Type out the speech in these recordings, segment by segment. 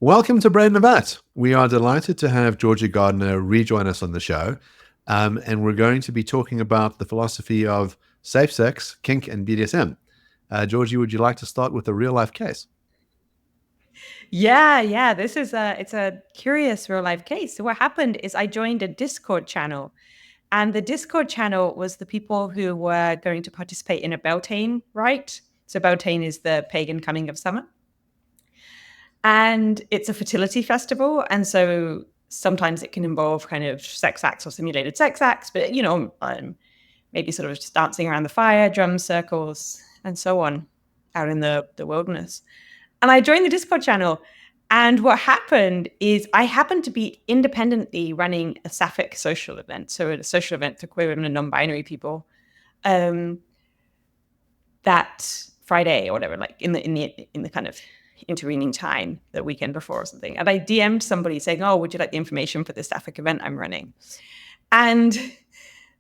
Welcome to Bread and a Vat. We are delighted to have Georgi Gardiner rejoin us on the show. And we're going to be talking about the philosophy of safe sex, kink, and BDSM. Georgi, would you like to start with a real life case? Yeah. It's a curious real life case. So what happened is I joined a Discord channel, and the Discord channel was the people who were going to participate in a Beltane rite. So Beltane is the pagan coming of summer, and it's a fertility festival, and so sometimes it can involve kind of sex acts or simulated sex acts, but maybe sort of just dancing around the fire, drum circles, and so on, out in the wilderness. And I joined the Discord channel. And what happened is I happened to be independently running a sapphic social event. So a social event for queer women and non-binary people um, that Friday or whatever, like in the kind of intervening time, the weekend before or something. And I DM'd somebody saying, "Oh, would you like the information for this sapphic event I'm running?" And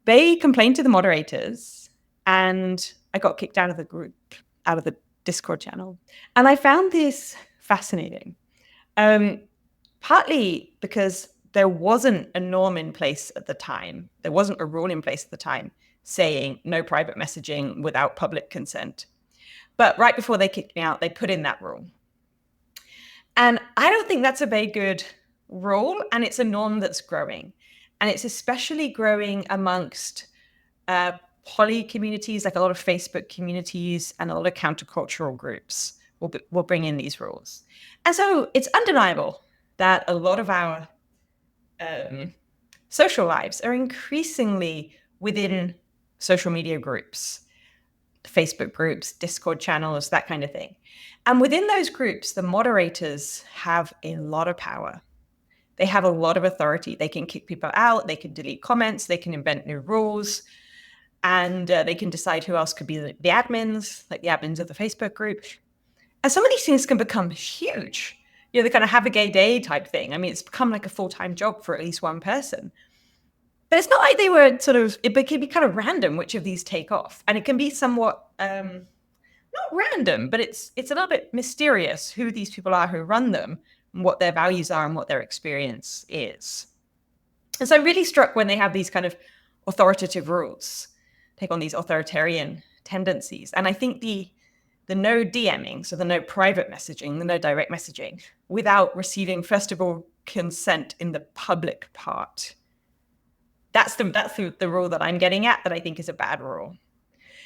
they complained to the moderators, and I got kicked out of the group, out of the Discord channel. And I found this fascinating, partly because there wasn't a norm in place at the time. There wasn't a rule in place at the time saying no private messaging without public consent. But right before they kicked me out, they put in that rule. And I don't think that's a very good rule, and it's a norm that's growing. And it's especially growing amongst poly communities, like a lot of Facebook communities and a lot of countercultural groups will bring in these rules. And so it's undeniable that a lot of our social lives are increasingly within social media groups, Facebook groups, Discord channels, that kind of thing. And within those groups, the moderators have a lot of power. They have a lot of authority. They can kick people out, they can delete comments, they can invent new rules, and they can decide who else could be the admins, like the admins of the Facebook group. And some of these things can become huge. They kind of have a gay day type thing. I mean, it's become like a full-time job for at least one person. But it's not like they were it can be kind of random which of these take off. And it can be somewhat, not random, but it's a little bit mysterious who these people are who run them and what their values are and what their experience is. And so I'm really struck when they have these kind of authoritative rules, take on these authoritarian tendencies. And I think the no DMing, so the no private messaging, the no direct messaging, without receiving, first of all, consent in the public part, that's the rule that I'm getting at, that I think is a bad rule.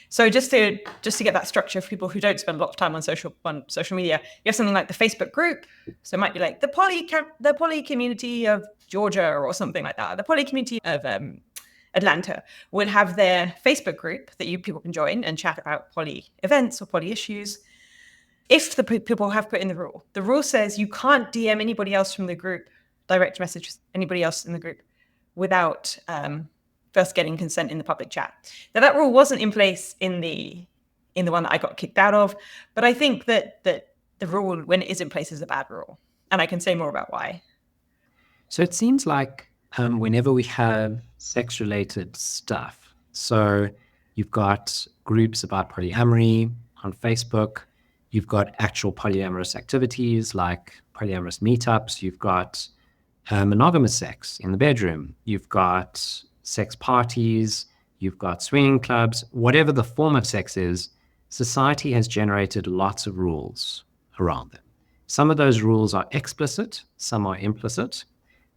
So just to get that structure for people who don't spend a lot of time on social media, you have something like the Facebook group. So it might be like the poly community of Georgia or something like that. The poly community of Atlanta would have their Facebook group that people can join and chat about poly events or poly issues. If the people have put in the rule says you can't DM anybody else from the group, direct message anybody else in the group without first getting consent in the public chat. Now, that rule wasn't in place in the one that I got kicked out of, but I think that the rule, when it is in place, is a bad rule. And I can say more about why. So it seems like whenever we have sex-related stuff, so you've got groups about polyamory on Facebook, you've got actual polyamorous activities like polyamorous meetups, you've got monogamous sex in the bedroom, you've got sex parties, you've got swinging clubs, whatever the form of sex is, society has generated lots of rules around them. Some of those rules are explicit, some are implicit,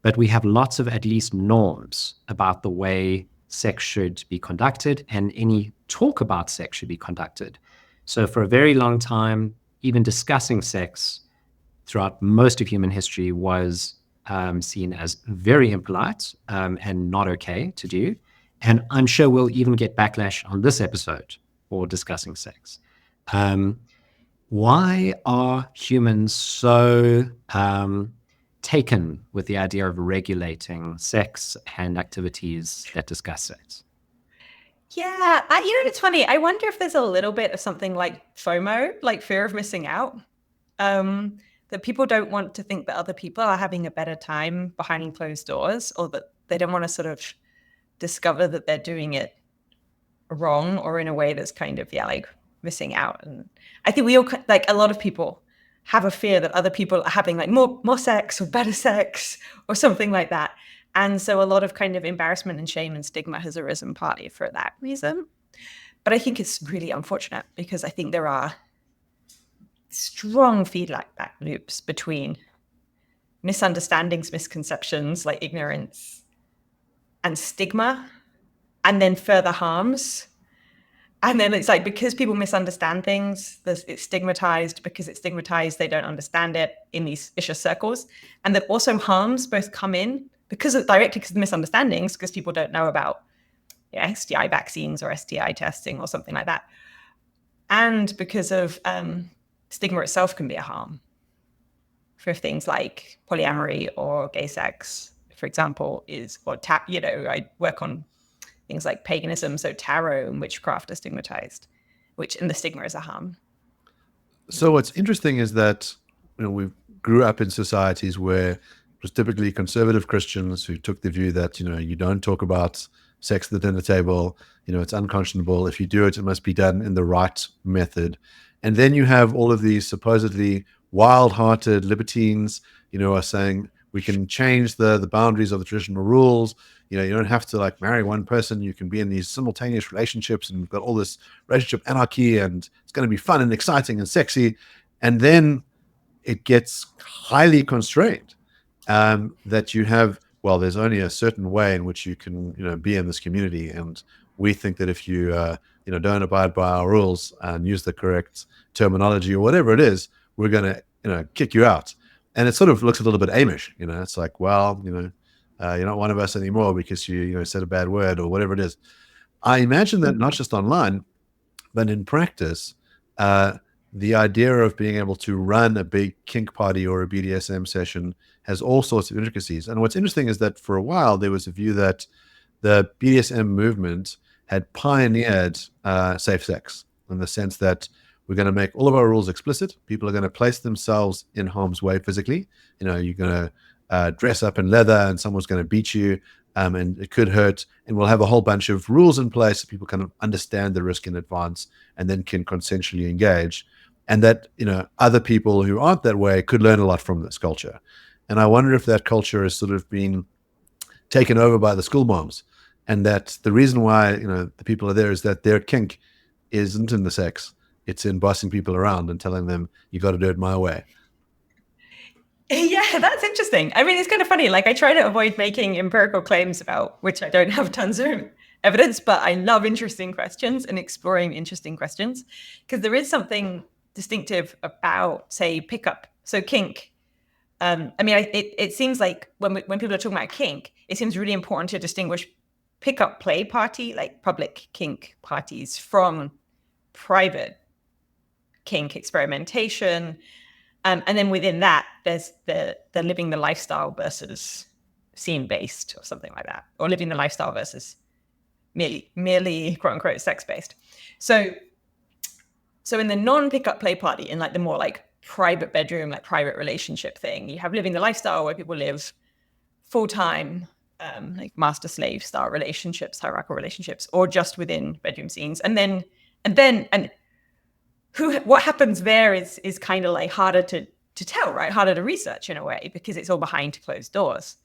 but we have lots of at least norms about the way sex should be conducted and any talk about sex should be conducted. So for a very long time, even discussing sex throughout most of human history was seen as very impolite and not okay to do. And I'm sure we'll even get backlash on this episode for discussing sex. Why are humans so taken with the idea of regulating sex and activities that discuss sex? Yeah, it's funny. I wonder if there's a little bit of something like FOMO, like fear of missing out. That people don't want to think that other people are having a better time behind closed doors, or that they don't want to sort of discover that they're doing it wrong or in a way that's kind of, like missing out. And I think we all, like a lot of people have a fear that other people are having like more sex or better sex or something like that. And so a lot of kind of embarrassment and shame and stigma has arisen partly for that reason. But I think it's really unfortunate because I think there are strong feedback loops between misunderstandings, misconceptions like ignorance and stigma, and then further harms. And then it's like, because people misunderstand things, it's stigmatized. Because it's stigmatized, they don't understand it in these vicious circles. And then also harms both come in directly because of the misunderstandings, because people don't know about STI vaccines or STI testing or something like that. And because of stigma itself can be a harm for things like polyamory or gay sex, for example, I work on things like paganism, so tarot and witchcraft are stigmatized, and the stigma is a harm. So what's interesting is that we grew up in societies where it was typically conservative Christians who took the view that you don't talk about sex at the dinner table. It's unconscionable. If you do it, it must be done in the right method. And then you have all of these supposedly wild-hearted libertines, are saying we can change the boundaries of the traditional rules. You don't have to like marry one person. You can be in these simultaneous relationships, and we've got all this relationship anarchy, and it's going to be fun and exciting and sexy. And then it gets highly constrained, that you have, well, there's only a certain way in which you can, be in this community. And we think that if you, don't abide by our rules and use the correct terminology or whatever it is, we're going to, kick you out. And it sort of looks a little bit Amish, it's like, well, you're not one of us anymore because you said a bad word or whatever it is. I imagine that not just online, but in practice, the idea of being able to run a big kink party or a BDSM session has all sorts of intricacies. And what's interesting is that for a while, there was a view that the BDSM movement had pioneered safe sex, in the sense that we're going to make all of our rules explicit. People are going to place themselves in harm's way physically. You're going to dress up in leather and someone's going to beat you, and it could hurt. And we'll have a whole bunch of rules in place so people kind of understand the risk in advance and then can consensually engage. And that, other people who aren't that way could learn a lot from this culture. And I wonder if that culture has sort of been taken over by the school moms, and that the reason why, the people are there is that their kink isn't in the sex. It's in bossing people around and telling them, you got to do it my way. Yeah, that's interesting. I mean, it's kind of funny. Like, I try to avoid making empirical claims about which I don't have tons of evidence, but I love interesting questions and exploring interesting questions, because there is something distinctive about, say, pickup. So kink. It seems like when people are talking about kink, it seems really important to distinguish pickup play party, like public kink parties, from private kink experimentation. And then within that, there's the living the lifestyle versus scene-based or something like that, or living the lifestyle versus merely quote unquote sex-based. So in the non-pickup play party, in like the more like private bedroom, like private relationship thing, you have living the lifestyle where people live full-time, like master-slave style relationships, hierarchical relationships, or just within bedroom scenes. And what happens there is kind of like harder to tell, right? Harder to research in a way, because it's all behind closed doors.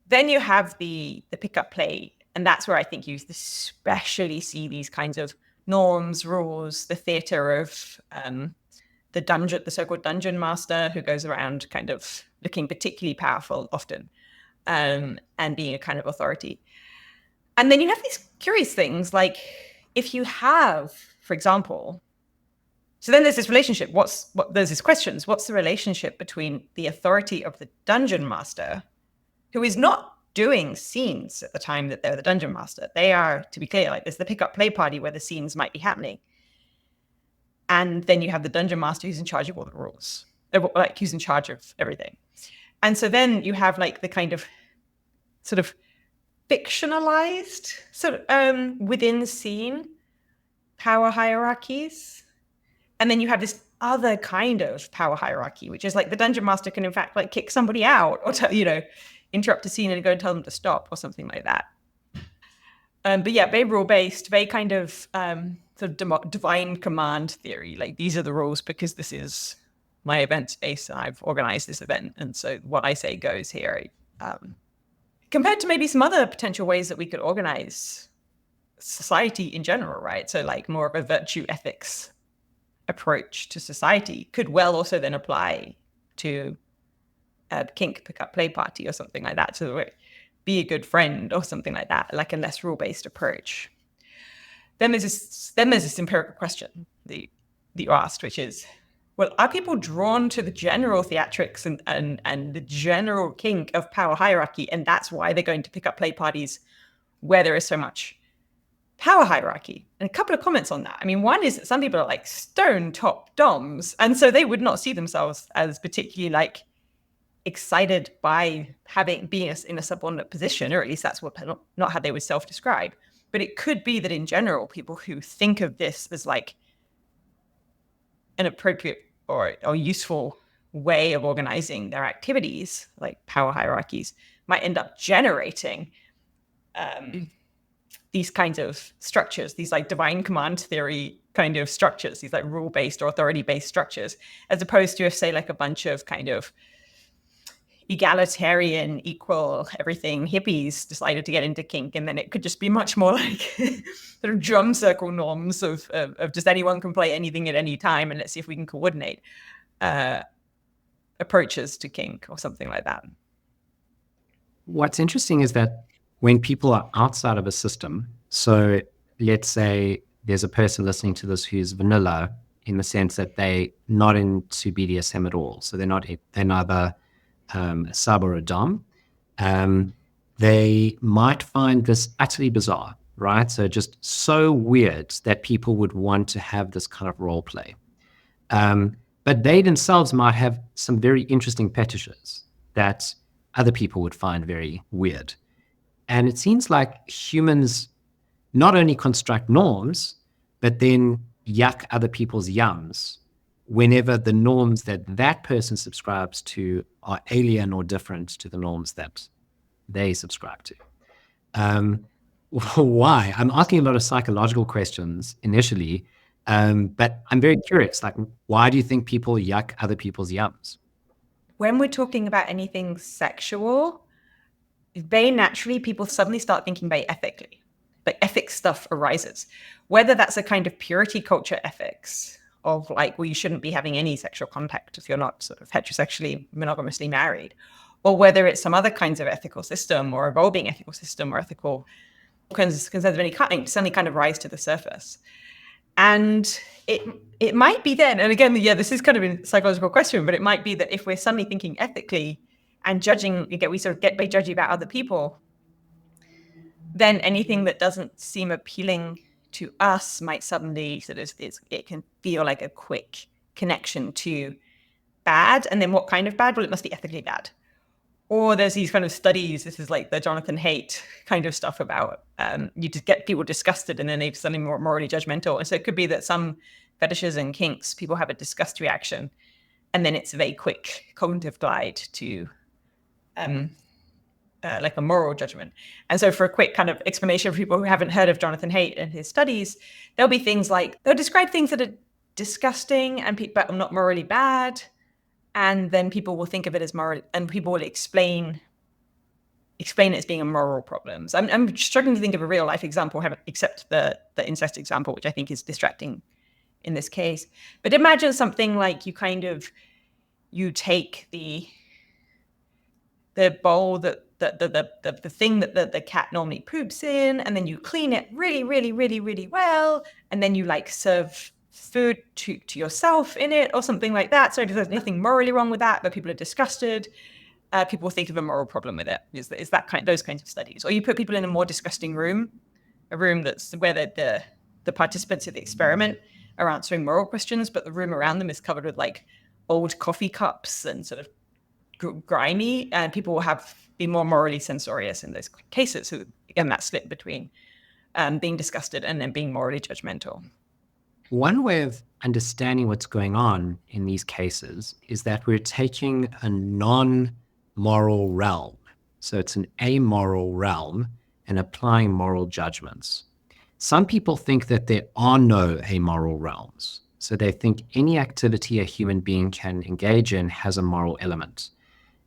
Then you have the pickup play, and that's where I think you especially see these kinds of norms, rules, the theater of the so-called dungeon master, who goes around kind of looking particularly powerful often, and being a kind of authority. And then you have these curious things, like if you have, for example, so then there's this relationship. There's these questions. What's the relationship between the authority of the dungeon master, who is not doing scenes at the time that they're the dungeon master? They are, to be clear, like there's the pickup play party where the scenes might be happening. And then you have the dungeon master who's in charge of all the rules, like who's in charge of everything. And so then you have like the kind of sort of fictionalized within the scene power hierarchies. And then you have this other kind of power hierarchy, which is like the dungeon master can in fact like kick somebody out or interrupt a scene and go and tell them to stop or something like that. But yeah, very rule-based, very kind of sort of divine command theory. Like, these are the rules because this is my event's based and I've organized this event. And so what I say goes here. Compared to maybe some other potential ways that we could organize society in general, right? So like more of a virtue ethics approach to society could well also then apply to a kink pickup play party or something like that. So be a good friend or something like that, like a less rule-based approach. Then there's this empirical question that you asked, which is, well, are people drawn to the general theatrics and the general kink of power hierarchy, and that's why they're going to pick up play parties where there is so much power hierarchy? And a couple of comments on that. I mean, one is that some people are like stone top doms, and so they would not see themselves as particularly like excited by being in a subordinate position, or at least that's not how they would self-describe. But it could be that in general, people who think of this as like an appropriate or useful way of organizing their activities, like power hierarchies, might end up generating these kinds of structures, these like divine command theory kind of structures, these like rule-based or authority-based structures, as opposed to if, say, like a bunch of kind of egalitarian, equal everything hippies decided to get into kink, and then it could just be much more like sort of drum circle norms of just anyone can play anything at any time, and let's see if we can coordinate approaches to kink or something like that. What's interesting is that when people are outside of a system, so let's say there's a person listening to this who's vanilla in the sense that they're not into BDSM at all, so they're neither a sub or a dom, they might find this utterly bizarre, right? So just so weird that people would want to have this kind of role play. But they themselves might have some very interesting fetishes that other people would find very weird. And it seems like humans not only construct norms, but then yuck other people's yums whenever the norms that that person subscribes to are alien or different to the norms that they subscribe to. Why? I'm asking a lot of psychological questions initially, but I'm very curious, like, why do you think people yuck other people's yums? When we're talking about anything sexual, very naturally, people suddenly start thinking very ethically. Like ethics stuff arises, whether that's a kind of purity culture ethics of like, well, you shouldn't be having any sexual contact if you're not sort of heterosexually monogamously married, or whether it's some other kinds of ethical system or evolving ethical system or ethical concerns of any kind suddenly kind of rise to the surface. And it might be then, and again, yeah, this is kind of a psychological question, but it might be that if we're suddenly thinking ethically and judging, we sort of get very judgy about other people, then anything that doesn't seem appealing to us might suddenly sort of, it can feel like a quick connection to bad. And then what kind of bad? Well, it must be ethically bad. Or there's these kind of studies, this is like the Jonathan Haidt kind of stuff about you just get people disgusted and then they're suddenly more morally judgmental. And so it could be that some fetishes and kinks, people have a disgust reaction, and then it's a very quick cognitive glide to like a moral judgment. And so for a quick kind of explanation for people who haven't heard of Jonathan Haidt and his studies, there'll be things like, they'll describe things that are disgusting but not morally bad. And then people will think of it as moral, and people will explain it as being a moral problem. So I'm struggling to think of a real life example, except the incest example, which I think is distracting in this case. But imagine something like you take the bowl that the thing that the cat normally poops in, and then you clean it really, really, really, really well, and then you like serve food to yourself in it or something like that. So there's nothing morally wrong with that, but people are disgusted. People think of a moral problem with it. Is that those kinds of studies? Or you put people in a more disgusting room, a room that's where the participants of the experiment are answering moral questions, but the room around them is covered with like old coffee cups and sort of grimy, and people will be more morally censorious in those cases. So again, that split between being disgusted and then being morally judgmental. One way of understanding what's going on in these cases is that we're taking a non-moral realm, so it's an amoral realm, and applying moral judgments. Some people think that there are no amoral realms. So they think any activity a human being can engage in has a moral element.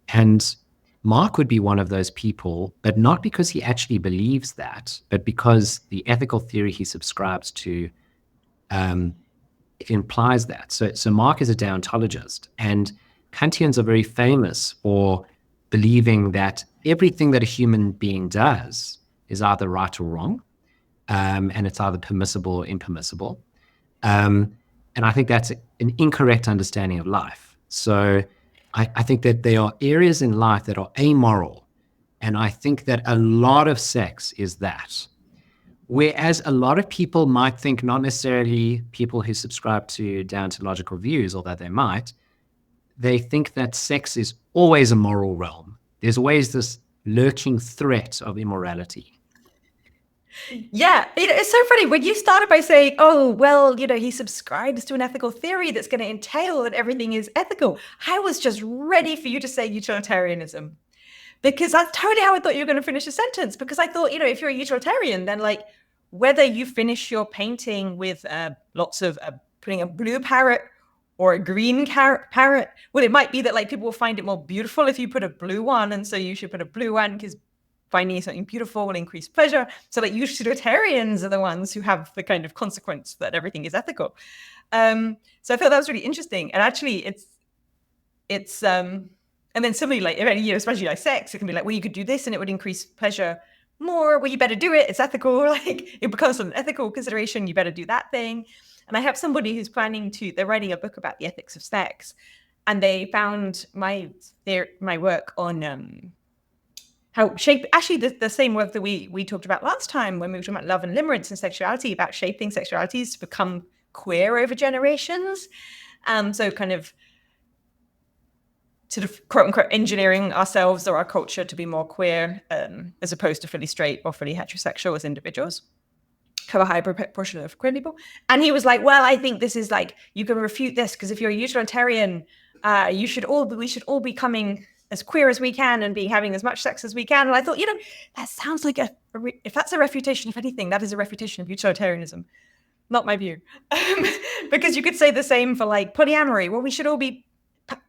And Mark would be one of those people, but not because he actually believes that, but because the ethical theory he subscribes to it implies that. So Mark is a deontologist, and Kantians are very famous for believing that everything that a human being does is either right or wrong, and it's either permissible or impermissible. And I think that's an incorrect understanding of life. So I think that there are areas in life that are amoral, and I think that a lot of sex is that. Whereas a lot of people might think, not necessarily people who subscribe to deontological views, although they might, they think that sex is always a moral realm. There's always this lurking threat of immorality. Yeah, it's so funny when you started by saying, oh, well, he subscribes to an ethical theory that's going to entail that everything is ethical. I was just ready for you to say utilitarianism, because that's totally how I thought you were going to finish a sentence. Because I thought, if you're a utilitarian, then like whether you finish your painting with lots of putting a blue parrot or a green parrot, well, it might be that like people will find it more beautiful if you put a blue one, and so you should put a blue one because finding something beautiful will increase pleasure. So like utilitarians are the ones who have the kind of consequence that everything is ethical. So I thought that was really interesting. And actually it's and then similarly, like, especially like sex, it can be like, well, you could do this and it would increase pleasure more. Well, you better do it. It's ethical. Like it becomes an ethical consideration. You better do that thing. And I have somebody who's they're writing a book about the ethics of sex. And they found my work on how actually the same work that we talked about last time when we were talking about love and limerence and sexuality, about shaping sexualities to become queer over generations. So kind of sort of quote unquote engineering ourselves or our culture to be more queer as opposed to fully straight or fully heterosexual as individuals. Have a high proportion of queer people. And he was like, well, I think this is like, you can refute this because if you're a utilitarian, we should all be coming as queer as we can and be having as much sex as we can. And I thought, that sounds like if that's a refutation, if anything, that is a refutation of utilitarianism. Not my view. Because you could say the same for like polyamory. Well, we should all be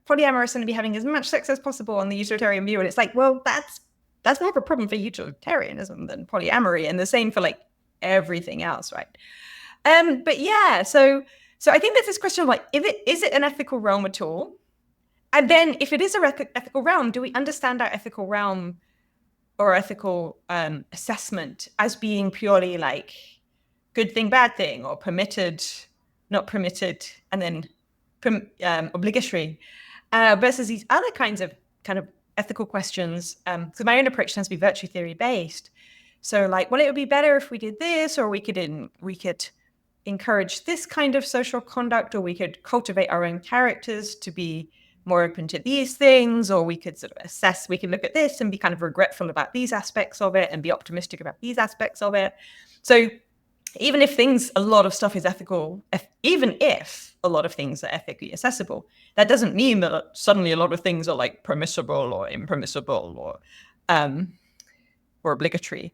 polyamorous and be having as much sex as possible on the utilitarian view. And it's like, well, that's more of a problem for utilitarianism than polyamory. And the same for like everything else, right? But yeah, so I think there's this question of like, is it an ethical realm at all? And then if it is a ethical realm, do we understand our ethical realm or ethical assessment as being purely like good thing, bad thing, or permitted, not permitted, and then obligatory, versus these other kinds of kind of ethical questions? So my own approach tends to be virtue theory based. So like, well, it would be better if we did this, or we could encourage this kind of social conduct, or we could cultivate our own characters to be more open to these things, or we could sort of assess, we can look at this and be kind of regretful about these aspects of it and be optimistic about these aspects of it. So even if a lot of stuff is ethical, even if a lot of things are ethically accessible, that doesn't mean that suddenly a lot of things are like permissible or impermissible or obligatory.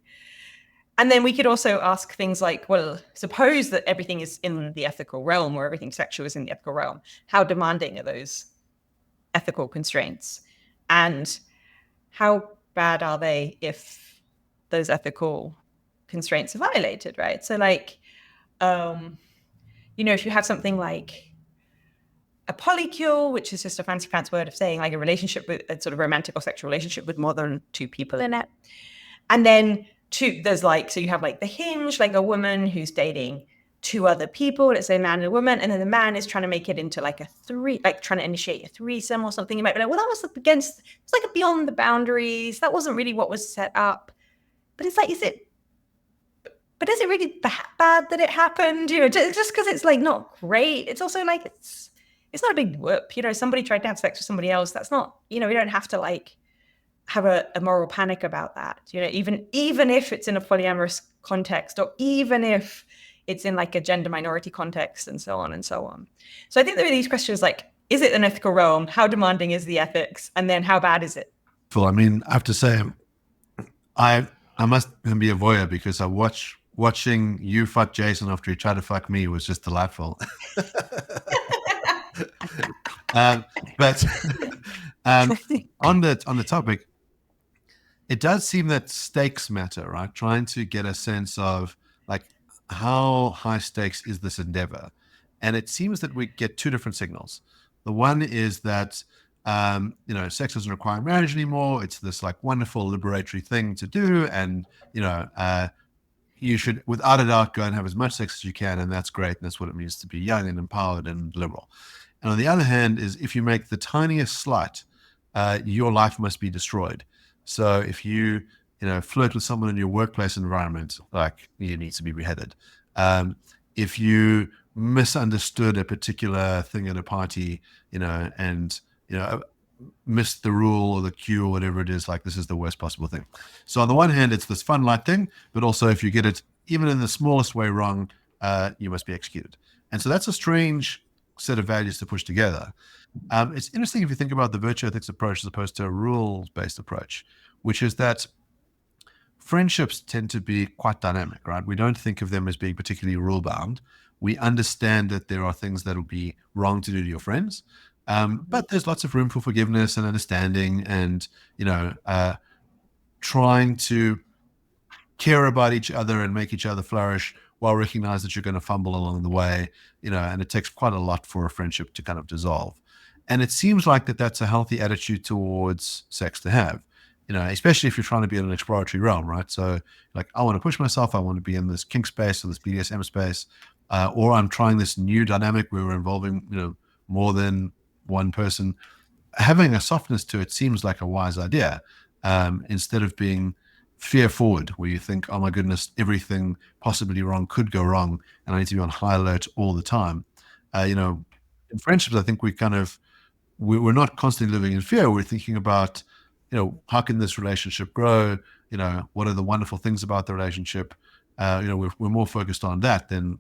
And then we could also ask things like, well, suppose that everything is in the ethical realm, or everything sexual is in the ethical realm. How demanding are those ethical constraints? And how bad are they if those ethical constraints are violated, right? So like, if you have something like a polycule, which is just a fancy word of saying like a relationship with a sort of romantic or sexual relationship with more than two people in it. And then there's like, so you have like the hinge, like a woman who's dating two other people, let's say a man and a woman, and then the man is trying to make it into like a trying to initiate a threesome or something. You might be like, well, that was it's like beyond the boundaries. That wasn't really what was set up. But it's like, is it really bad that it happened? Just because it's like not great. It's also like, it's not a big whoop. Somebody tried to have sex with somebody else. That's not, we don't have to like have a moral panic about that. Even if it's in a polyamorous context, or even if it's in like a gender minority context, and so on and so on. So I think there are these questions like, is it an ethical realm? How demanding is the ethics? And then how bad is it? Well, I mean, I have to say, I must be a voyeur because I watch watching you fuck Jason after he tried to fuck me was just delightful. But on the topic, it does seem that stakes matter, right? Trying to get a sense of like how high stakes is this endeavor, and it seems that we get two different signals. The one is that sex doesn't require marriage anymore. It's this like wonderful liberatory thing to do, and you should, without a doubt, go and have as much sex as you can, and that's great. And that's what it means to be young and empowered and liberal. And on the other hand, is if you make the tiniest slight, your life must be destroyed. So if you flirt with someone in your workplace environment, like, you need to be beheaded. If you misunderstood a particular thing at a party, and missed the rule or the cue or whatever it is, like, this is the worst possible thing. So on the one hand, it's this fun light thing, but also if you get it even in the smallest way wrong, you must be executed. And so that's a strange set of values to push together. It's interesting if you think about the virtue ethics approach as opposed to a rules-based approach, which is that friendships tend to be quite dynamic, right? We don't think of them as being particularly rule-bound. We understand that there are things that will be wrong to do to your friends, but there's lots of room for forgiveness and understanding, and trying to care about each other and make each other flourish while recognize that you're going to fumble along the way, and it takes quite a lot for a friendship to kind of dissolve. And it seems like that's a healthy attitude towards sex to have, especially if you're trying to be in an exploratory realm, right? So like, I want to push myself. I want to be in this kink space or this BDSM space, or I'm trying this new dynamic where we're involving, more than one person. Having a softness to it seems like a wise idea, instead of being fear forward, where you think, oh my goodness, everything possibly wrong could go wrong, and I need to be on high alert all the time. In friendships, I think we're not constantly living in fear. We're thinking about, how can this relationship grow? What are the wonderful things about the relationship? We're more focused on that than,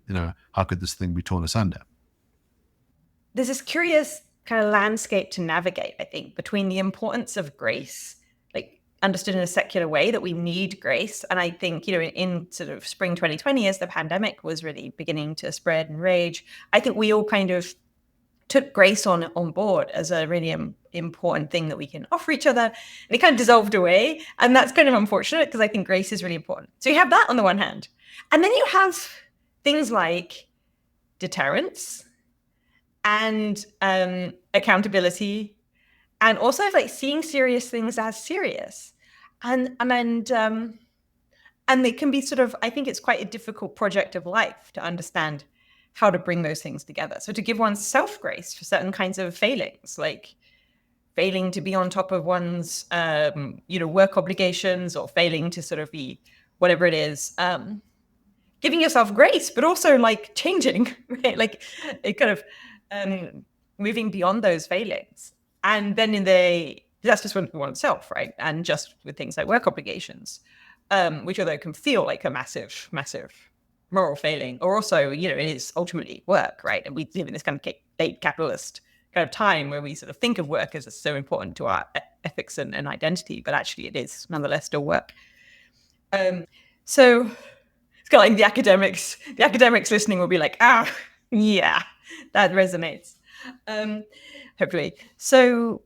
how could this thing be torn asunder? There's this curious kind of landscape to navigate, I think, between the importance of grace, like understood in a secular way that we need grace. And I think, in sort of spring 2020, as the pandemic was really beginning to spread and rage, I think we all kind of took grace on board as a really important thing that we can offer each other. And it kind of dissolved away. And that's kind of unfortunate, because I think grace is really important. So you have that on the one hand. And then you have things like deterrence and accountability, and also like seeing serious things as serious. And they can be sort of, I think it's quite a difficult project of life to understand how to bring those things together. So to give oneself grace for certain kinds of failings, like failing to be on top of one's, work obligations, or failing to sort of be whatever it is, giving yourself grace, but also like changing, right? Like it kind of moving beyond those failings. And then that's just for oneself, right? And just with things like work obligations, which although can feel like a massive, massive moral failing, or also, it is ultimately work, right? And we live in this kind of late capitalist kind of time where we sort of think of work as so important to our ethics and identity, but actually it is nonetheless still work. So it's kind of like the academics listening will be like, yeah, that resonates. Hopefully. So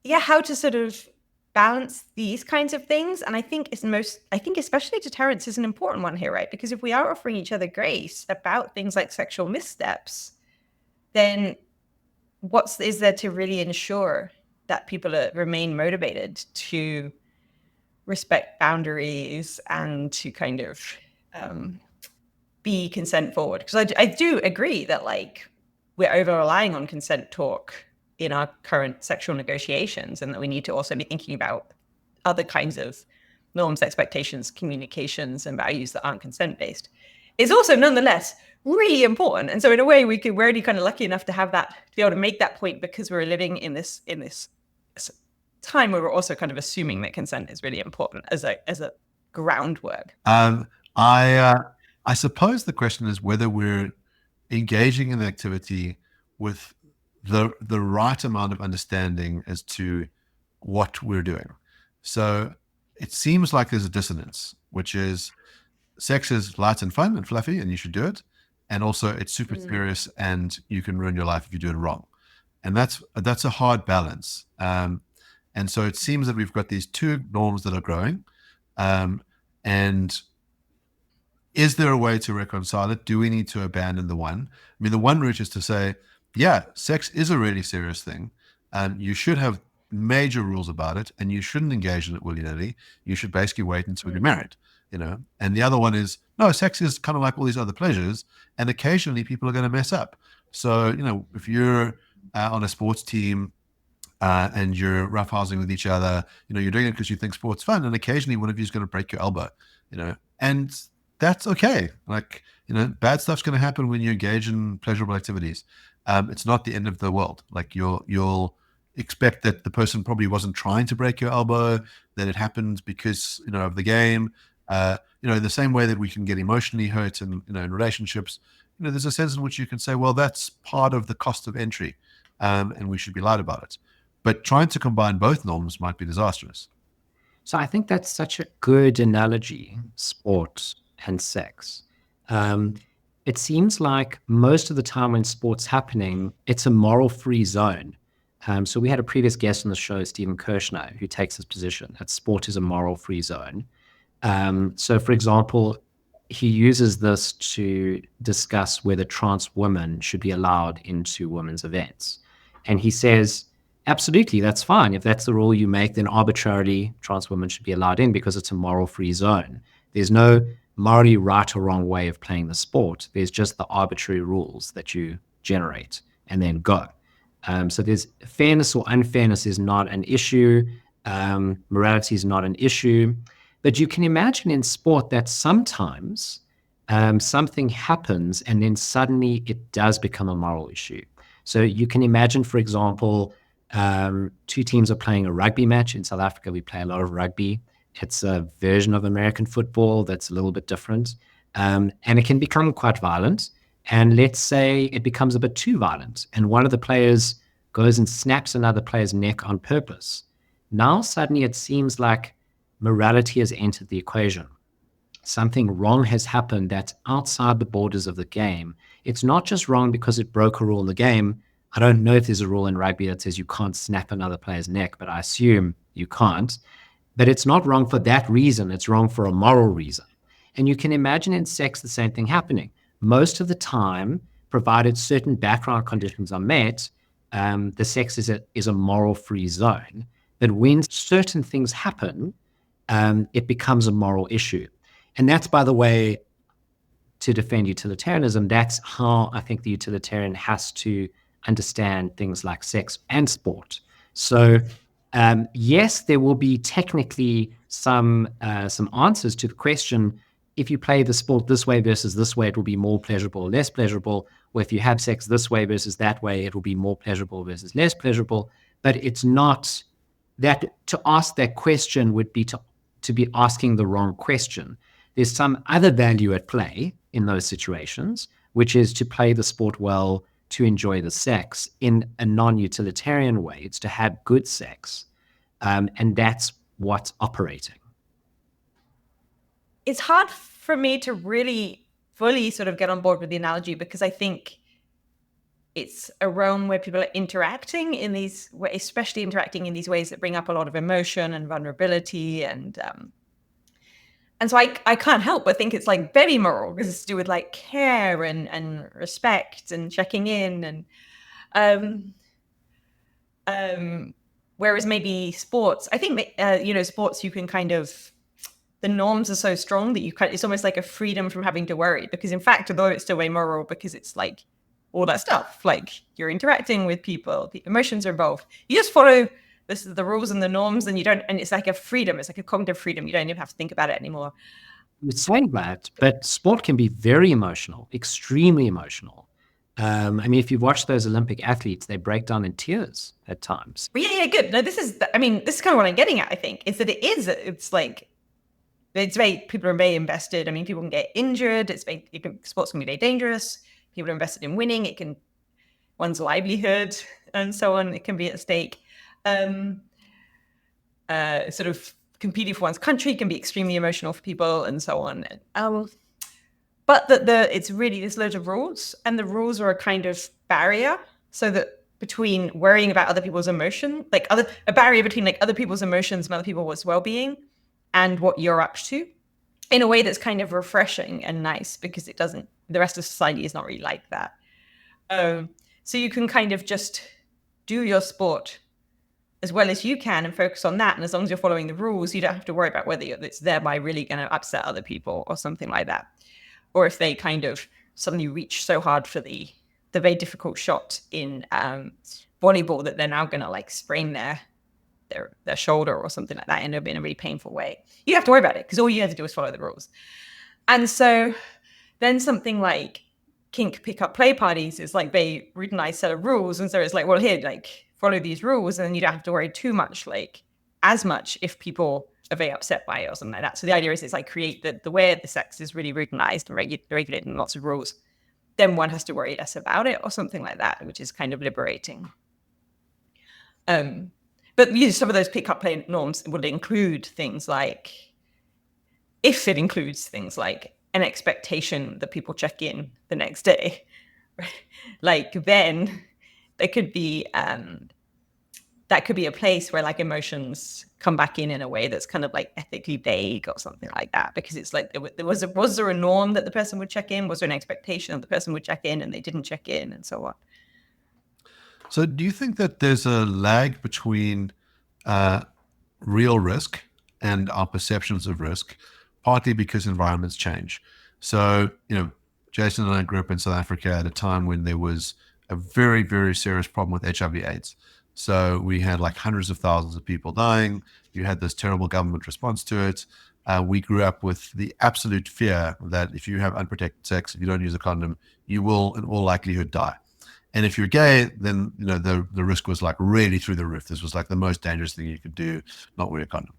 yeah, how to sort of balance these kinds of things. And I think especially deterrence is an important one here, right? Because if we are offering each other grace about things like sexual missteps, then what is there to really ensure that people remain motivated to respect boundaries and to kind of be consent forward? Because I do agree that like we're over relying on consent talk in our current sexual negotiations, and that we need to also be thinking about other kinds of norms, expectations, communications, and values that aren't consent-based. It's also nonetheless really important. And so in a way, we're already kind of lucky enough to have that, to be able to make that point, because we're living in this time where we're also kind of assuming that consent is really important as a groundwork. I suppose the question is whether we're engaging in the activity with the right amount of understanding as to what we're doing. So, it seems like there's a dissonance, which is sex is light and fun and fluffy and you should do it. And also it's super serious and you can ruin your life if you do it wrong. And that's a hard balance. And so it seems that we've got these two norms that are growing. And is there a way to reconcile it? Do we need to abandon the one? I mean, the one route is to say, yeah, sex is a really serious thing. You should have major rules about it, and you shouldn't engage in it willy-nilly. You should basically wait until you're married, And the other one is, no, sex is kind of like all these other pleasures, and occasionally people are going to mess up. So, if you're on a sports team and you're roughhousing with each other, you're doing it because you think sport's fun, and occasionally one of you is going to break your elbow, and that's okay. Like, bad stuff's going to happen when you engage in pleasurable activities. It's not the end of the world. Like you'll expect that the person probably wasn't trying to break your elbow, that it happened because, of the game. The same way that we can get emotionally hurt in relationships, there's a sense in which you can say, well, that's part of the cost of entry, and we should be loud about it. But trying to combine both norms might be disastrous. So I think that's such a good analogy, sport and sex. It seems like most of the time when sport's happening, it's a moral-free zone. So we had a previous guest on the show, Stephen Kirshner, who takes this position that sport is a moral-free zone. So, for example, he uses this to discuss whether trans women should be allowed into women's events. And he says, absolutely, that's fine. If that's the rule you make, then arbitrarily trans women should be allowed in because it's a moral-free zone. There's no morally right or wrong way of playing the sport. There's just the arbitrary rules that you generate and then go. So there's fairness or unfairness is not an issue. Morality is not an issue. But you can imagine in sport that sometimes something happens and then suddenly it does become a moral issue. So you can imagine, for example, two teams are playing a rugby match. In South Africa, we play a lot of rugby. It's a version of American football that's a little bit different. And it can become quite violent. And let's say it becomes a bit too violent. And one of the players goes and snaps another player's neck on purpose. Now, suddenly it seems like morality has entered the equation. Something wrong has happened that's outside the borders of the game. It's not just wrong because it broke a rule in the game. I don't know if there's a rule in rugby that says you can't snap another player's neck, but I assume you can't. But it's not wrong for that reason. It's wrong for a moral reason. And you can imagine in sex the same thing happening. Most of the time, provided certain background conditions are met, the sex is a moral-free zone. But when certain things happen, it becomes a moral issue. And that's, by the way, to defend utilitarianism, that's how I think the utilitarian has to understand things like sex and sport. So yes, there will be technically some answers to the question, if you play the sport this way versus this way, it will be more pleasurable or less pleasurable. Or if you have sex this way versus that way, it will be more pleasurable versus less pleasurable. But it's not that to ask that question would be to be asking the wrong question. There's some other value at play in those situations, which is to play the sport well, to enjoy the sex in a non-utilitarian way. It's to have good sex. And that's what's operating. It's hard for me to really fully sort of get on board with the analogy because I think it's a realm where people are interacting in these ways, especially interacting in these ways that bring up a lot of emotion and vulnerability. And so I can't help but think it's like very moral because it's to do with like care and respect and checking in. And whereas maybe sports, I think, sports, you can kind of, the norms are so strong that it's almost like a freedom from having to worry because in fact, although it's still way moral because it's like all that stuff, like you're interacting with people, the emotions are involved. You just follow the rules and the norms and it's like a freedom. It's like a cognitive freedom. You don't even have to think about it anymore. You're saying that, but sport can be very emotional, extremely emotional. I mean, if you've watched those Olympic athletes, they break down in tears at times. Yeah, good. No, this is kind of what I'm getting at, I think, is that it's like, people are very invested. I mean, people can get injured. Sports can be very dangerous. People are invested in winning. One's livelihood and so on. It can be at stake. Sort of competing for one's country can be extremely emotional for people and so on. But it's really, there's loads of rules, and the rules are a kind of barrier, so that between worrying about other people's emotion, like a barrier between like other people's emotions and other people's well-being and what you're up to, in a way that's kind of refreshing and nice, because the rest of society is not really like that. So you can kind of just do your sport as well as you can and focus on that. And as long as you're following the rules, you don't have to worry about whether it's thereby really going to upset other people or something like that. Or if they kind of suddenly reach so hard for the very difficult shot in volleyball that they're now going to like sprain their shoulder or something like that, and it'll be in a really painful way. You don't have to worry about it, because all you have to do is follow the rules. And so then something like kink pick-up play parties is like a really nice set of rules. And so it's like, well, here, like, follow these rules, and then you don't have to worry too much, like as much, if people are very upset by it or something like that. So the idea is it's like create the way the sex is really routinized and regulated in lots of rules. Then one has to worry less about it or something like that, which is kind of liberating. But some of those pick-up play norms would include things like, if it includes things like an expectation that people check in the next day, like then there could be that could be a place where like emotions come back in a way that's kind of like ethically vague or something like that, because it's like was there a norm that the person would check in? Was there an expectation that the person would check in and they didn't check in, and so on? So do you think that there's a lag between real risk and our perceptions of risk, partly because environments change? So, Jason and I grew up in South Africa at a time when there was a very, very serious problem with HIV/AIDS. So we had like hundreds of thousands of people dying. You had this terrible government response to it. We grew up with the absolute fear that if you have unprotected sex, if you don't use a condom, you will in all likelihood die. And if you're gay, then the risk was like really through the roof. This was like the most dangerous thing you could do, not wear a condom.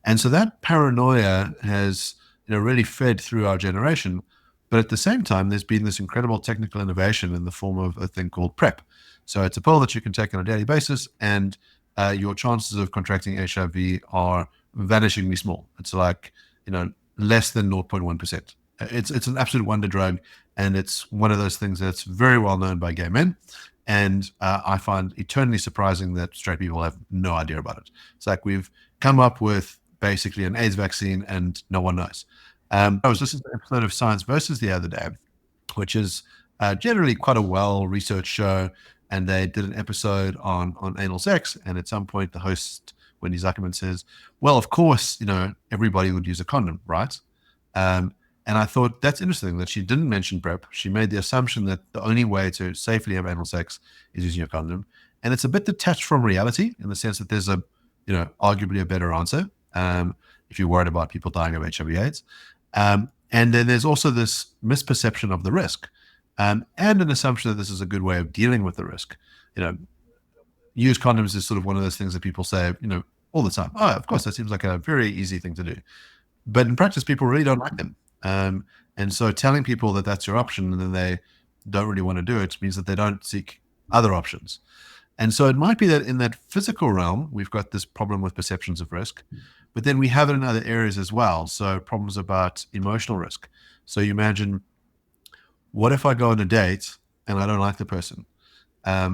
And so that paranoia has really fed through our generation. But at the same time, there's been this incredible technical innovation in the form of a thing called PrEP. So it's a pill that you can take on a daily basis, and your chances of contracting HIV are vanishingly small. It's like, less than 0.1%. It's an absolute wonder drug, and it's one of those things that's very well known by gay men. And I find eternally surprising that straight people have no idea about it. It's like we've come up with basically an AIDS vaccine and no one knows. I was listening to an episode of Science Versus the other day, which is generally quite a well-researched show. And they did an episode on anal sex. And at some point, the host, Wendy Zuckerman, says, well, of course, everybody would use a condom, right? And I thought that's interesting that she didn't mention PrEP. She made the assumption that the only way to safely have anal sex is using a condom. And it's a bit detached from reality, in the sense that there's arguably a better answer if you're worried about people dying of HIV/AIDS. And then there's also this misperception of the risk. And an assumption that this is a good way of dealing with the risk. Use condoms is sort of one of those things that people say, all the time. Oh, of course, that seems like a very easy thing to do. But in practice, people really don't like them. And so telling people that that's your option and then they don't really want to do it means that they don't seek other options. And so it might be that in that physical realm, we've got this problem with perceptions of risk, but then we have it in other areas as well. So problems about emotional risk. So you imagine, what if I go on a date and I don't like the person?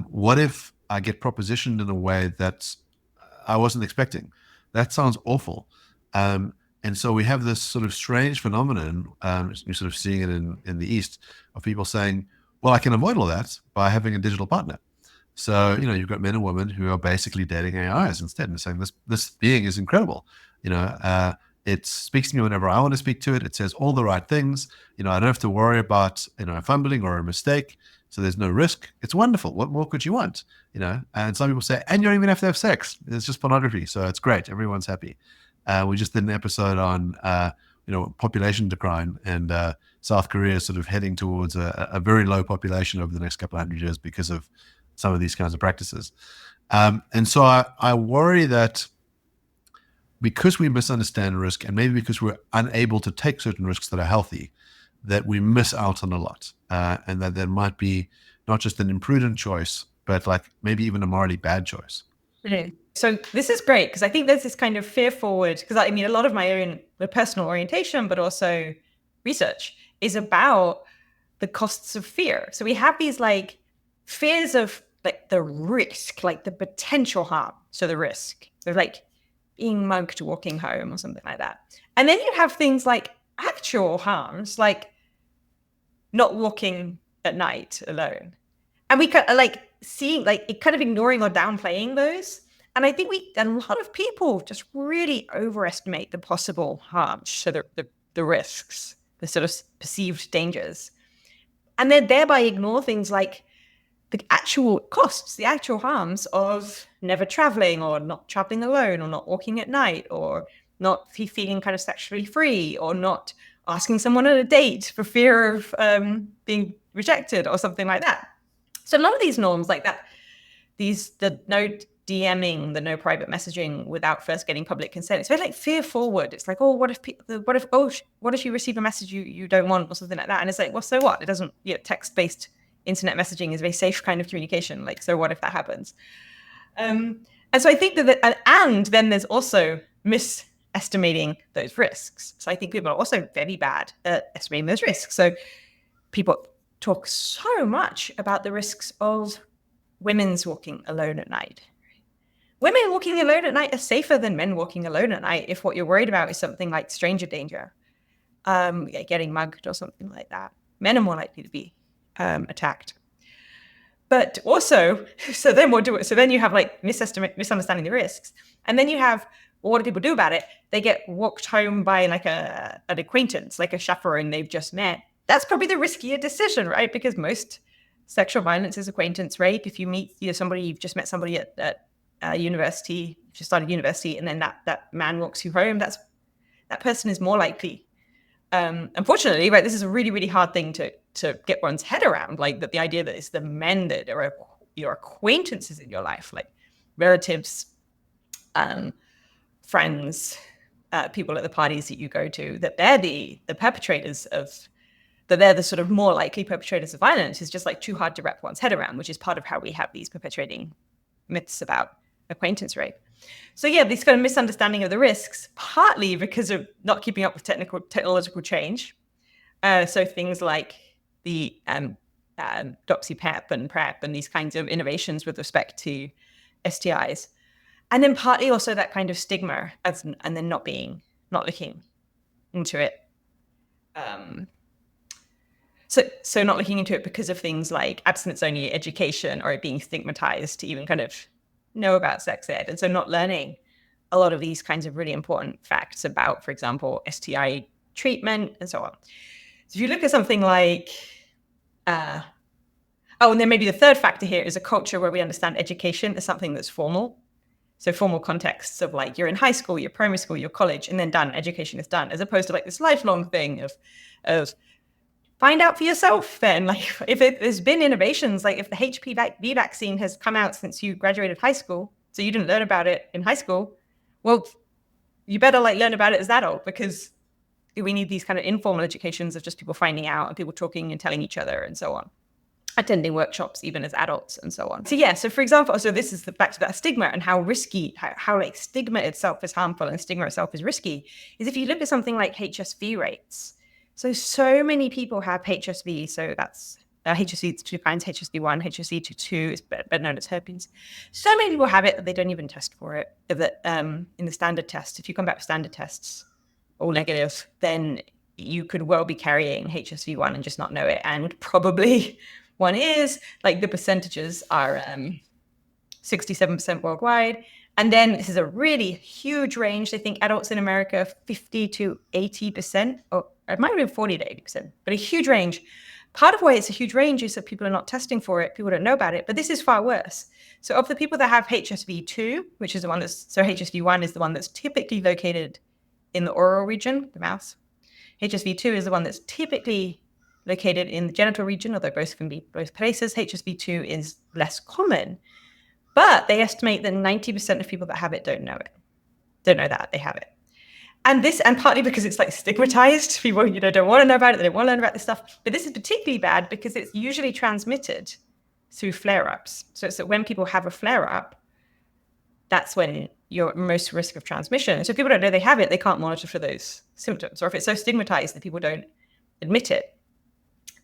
What if I get propositioned in a way that I wasn't expecting? That sounds awful. And so we have this sort of strange phenomenon, you're sort of seeing it in the East, of people saying, well, I can avoid all that by having a digital partner. So, you've got men and women who are basically dating AIs instead and saying this being is incredible. It speaks to me whenever I want to speak to it. It says all the right things. I don't have to worry about, fumbling or a mistake. So there's no risk. It's wonderful. What more could you want? And some people say, and you don't even have to have sex. It's just pornography. So it's great. Everyone's happy. We just did an episode on, population decline, and South Korea is sort of heading towards a very low population over the next couple of 100 years because of some of these kinds of practices. And so I worry that because we misunderstand risk, and maybe because we're unable to take certain risks that are healthy, that we miss out on a lot, and that there might be not just an imprudent choice, but like maybe even a morally bad choice. So this is great because I think there's this kind of fear forward, because I mean, a lot of my own personal orientation, but also research is about the costs of fear. So we have these like fears of like the risk, like the potential harm. So the risk of like being mugged walking home or something like that. And then you have things like actual harms, like not walking at night alone. And we like seeing like kind of ignoring or downplaying those. And I think a lot of people just really overestimate the possible harms, so the risks, the sort of perceived dangers. And then thereby ignore things like the actual costs, the actual harms of never traveling or not traveling alone or not walking at night or not feeling kind of sexually free or not asking someone on a date for fear of being rejected or something like that. So a lot of these norms like that, the no DMing, the no private messaging without first getting public consent, it's very like fear forward. It's like, oh, what if you receive a message you don't want or something like that? And it's like, well, so what? It doesn't, text-based internet messaging is a very safe kind of communication. Like, so what if that happens? And so I think that, and then there's also misestimating those risks. So I think people are also very bad at estimating those risks. So people talk so much about the risks of women's walking alone at night. Women walking alone at night are safer than men walking alone at night if what you're worried about is something like stranger danger, getting mugged or something like that. Men are more likely to be attacked. But also, so then you have like misunderstanding the risks. And then you have, well, what do people do about it? They get walked home by like an acquaintance, like a chaperone they've just met. That's probably the riskier decision, right? Because most sexual violence is acquaintance rape. If you meet somebody, you've just met somebody at university, just started university, and then that man walks you home, that person is more likely. Unfortunately, right, this is a really, really hard thing to get one's head around, like that the idea that it's the men that are your acquaintances in your life, like relatives, friends, people at the parties that you go to, that they're the perpetrators of, that they're the sort of more likely perpetrators of violence is just like too hard to wrap one's head around, which is part of how we have these perpetuating myths about acquaintance rape. So yeah, this kind of misunderstanding of the risks, partly because of not keeping up with technological change. So things like the doxy PEP and PrEP and these kinds of innovations with respect to STIs. And then partly also that kind of stigma and then not looking into it. So not looking into it because of things like abstinence-only education or it being stigmatized to even kind of know about sex ed. And so not learning a lot of these kinds of really important facts about, for example, STI treatment and so on. So if you look at something like, and then maybe the third factor here is a culture where we understand education as something that's formal. So formal contexts of like, you're in high school, you're primary school, you're college, and then done, education is done, as opposed to like this lifelong thing of find out for yourself then. Like if there's been innovations, like if the HPV vaccine has come out since you graduated high school, so you didn't learn about it in high school, well, you better like learn about it as an adult, because we need these kind of informal educations of just people finding out and people talking and telling each other and so on. Attending workshops even as adults and so on. So yeah, so for example, so this is back to that stigma and how risky, how like stigma itself is harmful and stigma itself is risky, is if you look at something like HSV rates. So many people have HSV. So that's HSV, it's two kinds, HSV1, HSV2 is better known as herpes. So many people have it that they don't even test for it. That in the standard test, if you come back with standard tests, all negative, then you could well be carrying HSV1 and just not know it. And probably one is, like the percentages are 67% worldwide. And then this is a really huge range. I think adults in America, 50 to 80%, or it might have been 40 to 80%, but a huge range. Part of why it's a huge range is that people are not testing for it. People don't know about it, but this is far worse. So of the people that have HSV2, which is the one so HSV1 is the one that's typically located in the oral region, the mouth. HSV2 is the one that's typically located in the genital region, although both can be both places. HSV2 is less common, but they estimate that 90% of people that have it don't know that they have it. And partly because it's like stigmatized, people, don't want to know about it, they don't want to learn about this stuff. But this is particularly bad because it's usually transmitted through flare-ups. So it's that when people have a flare-up, that's when you're at most risk of transmission. So if people don't know they have it, they can't monitor for those symptoms. Or if it's so stigmatized that people don't admit it,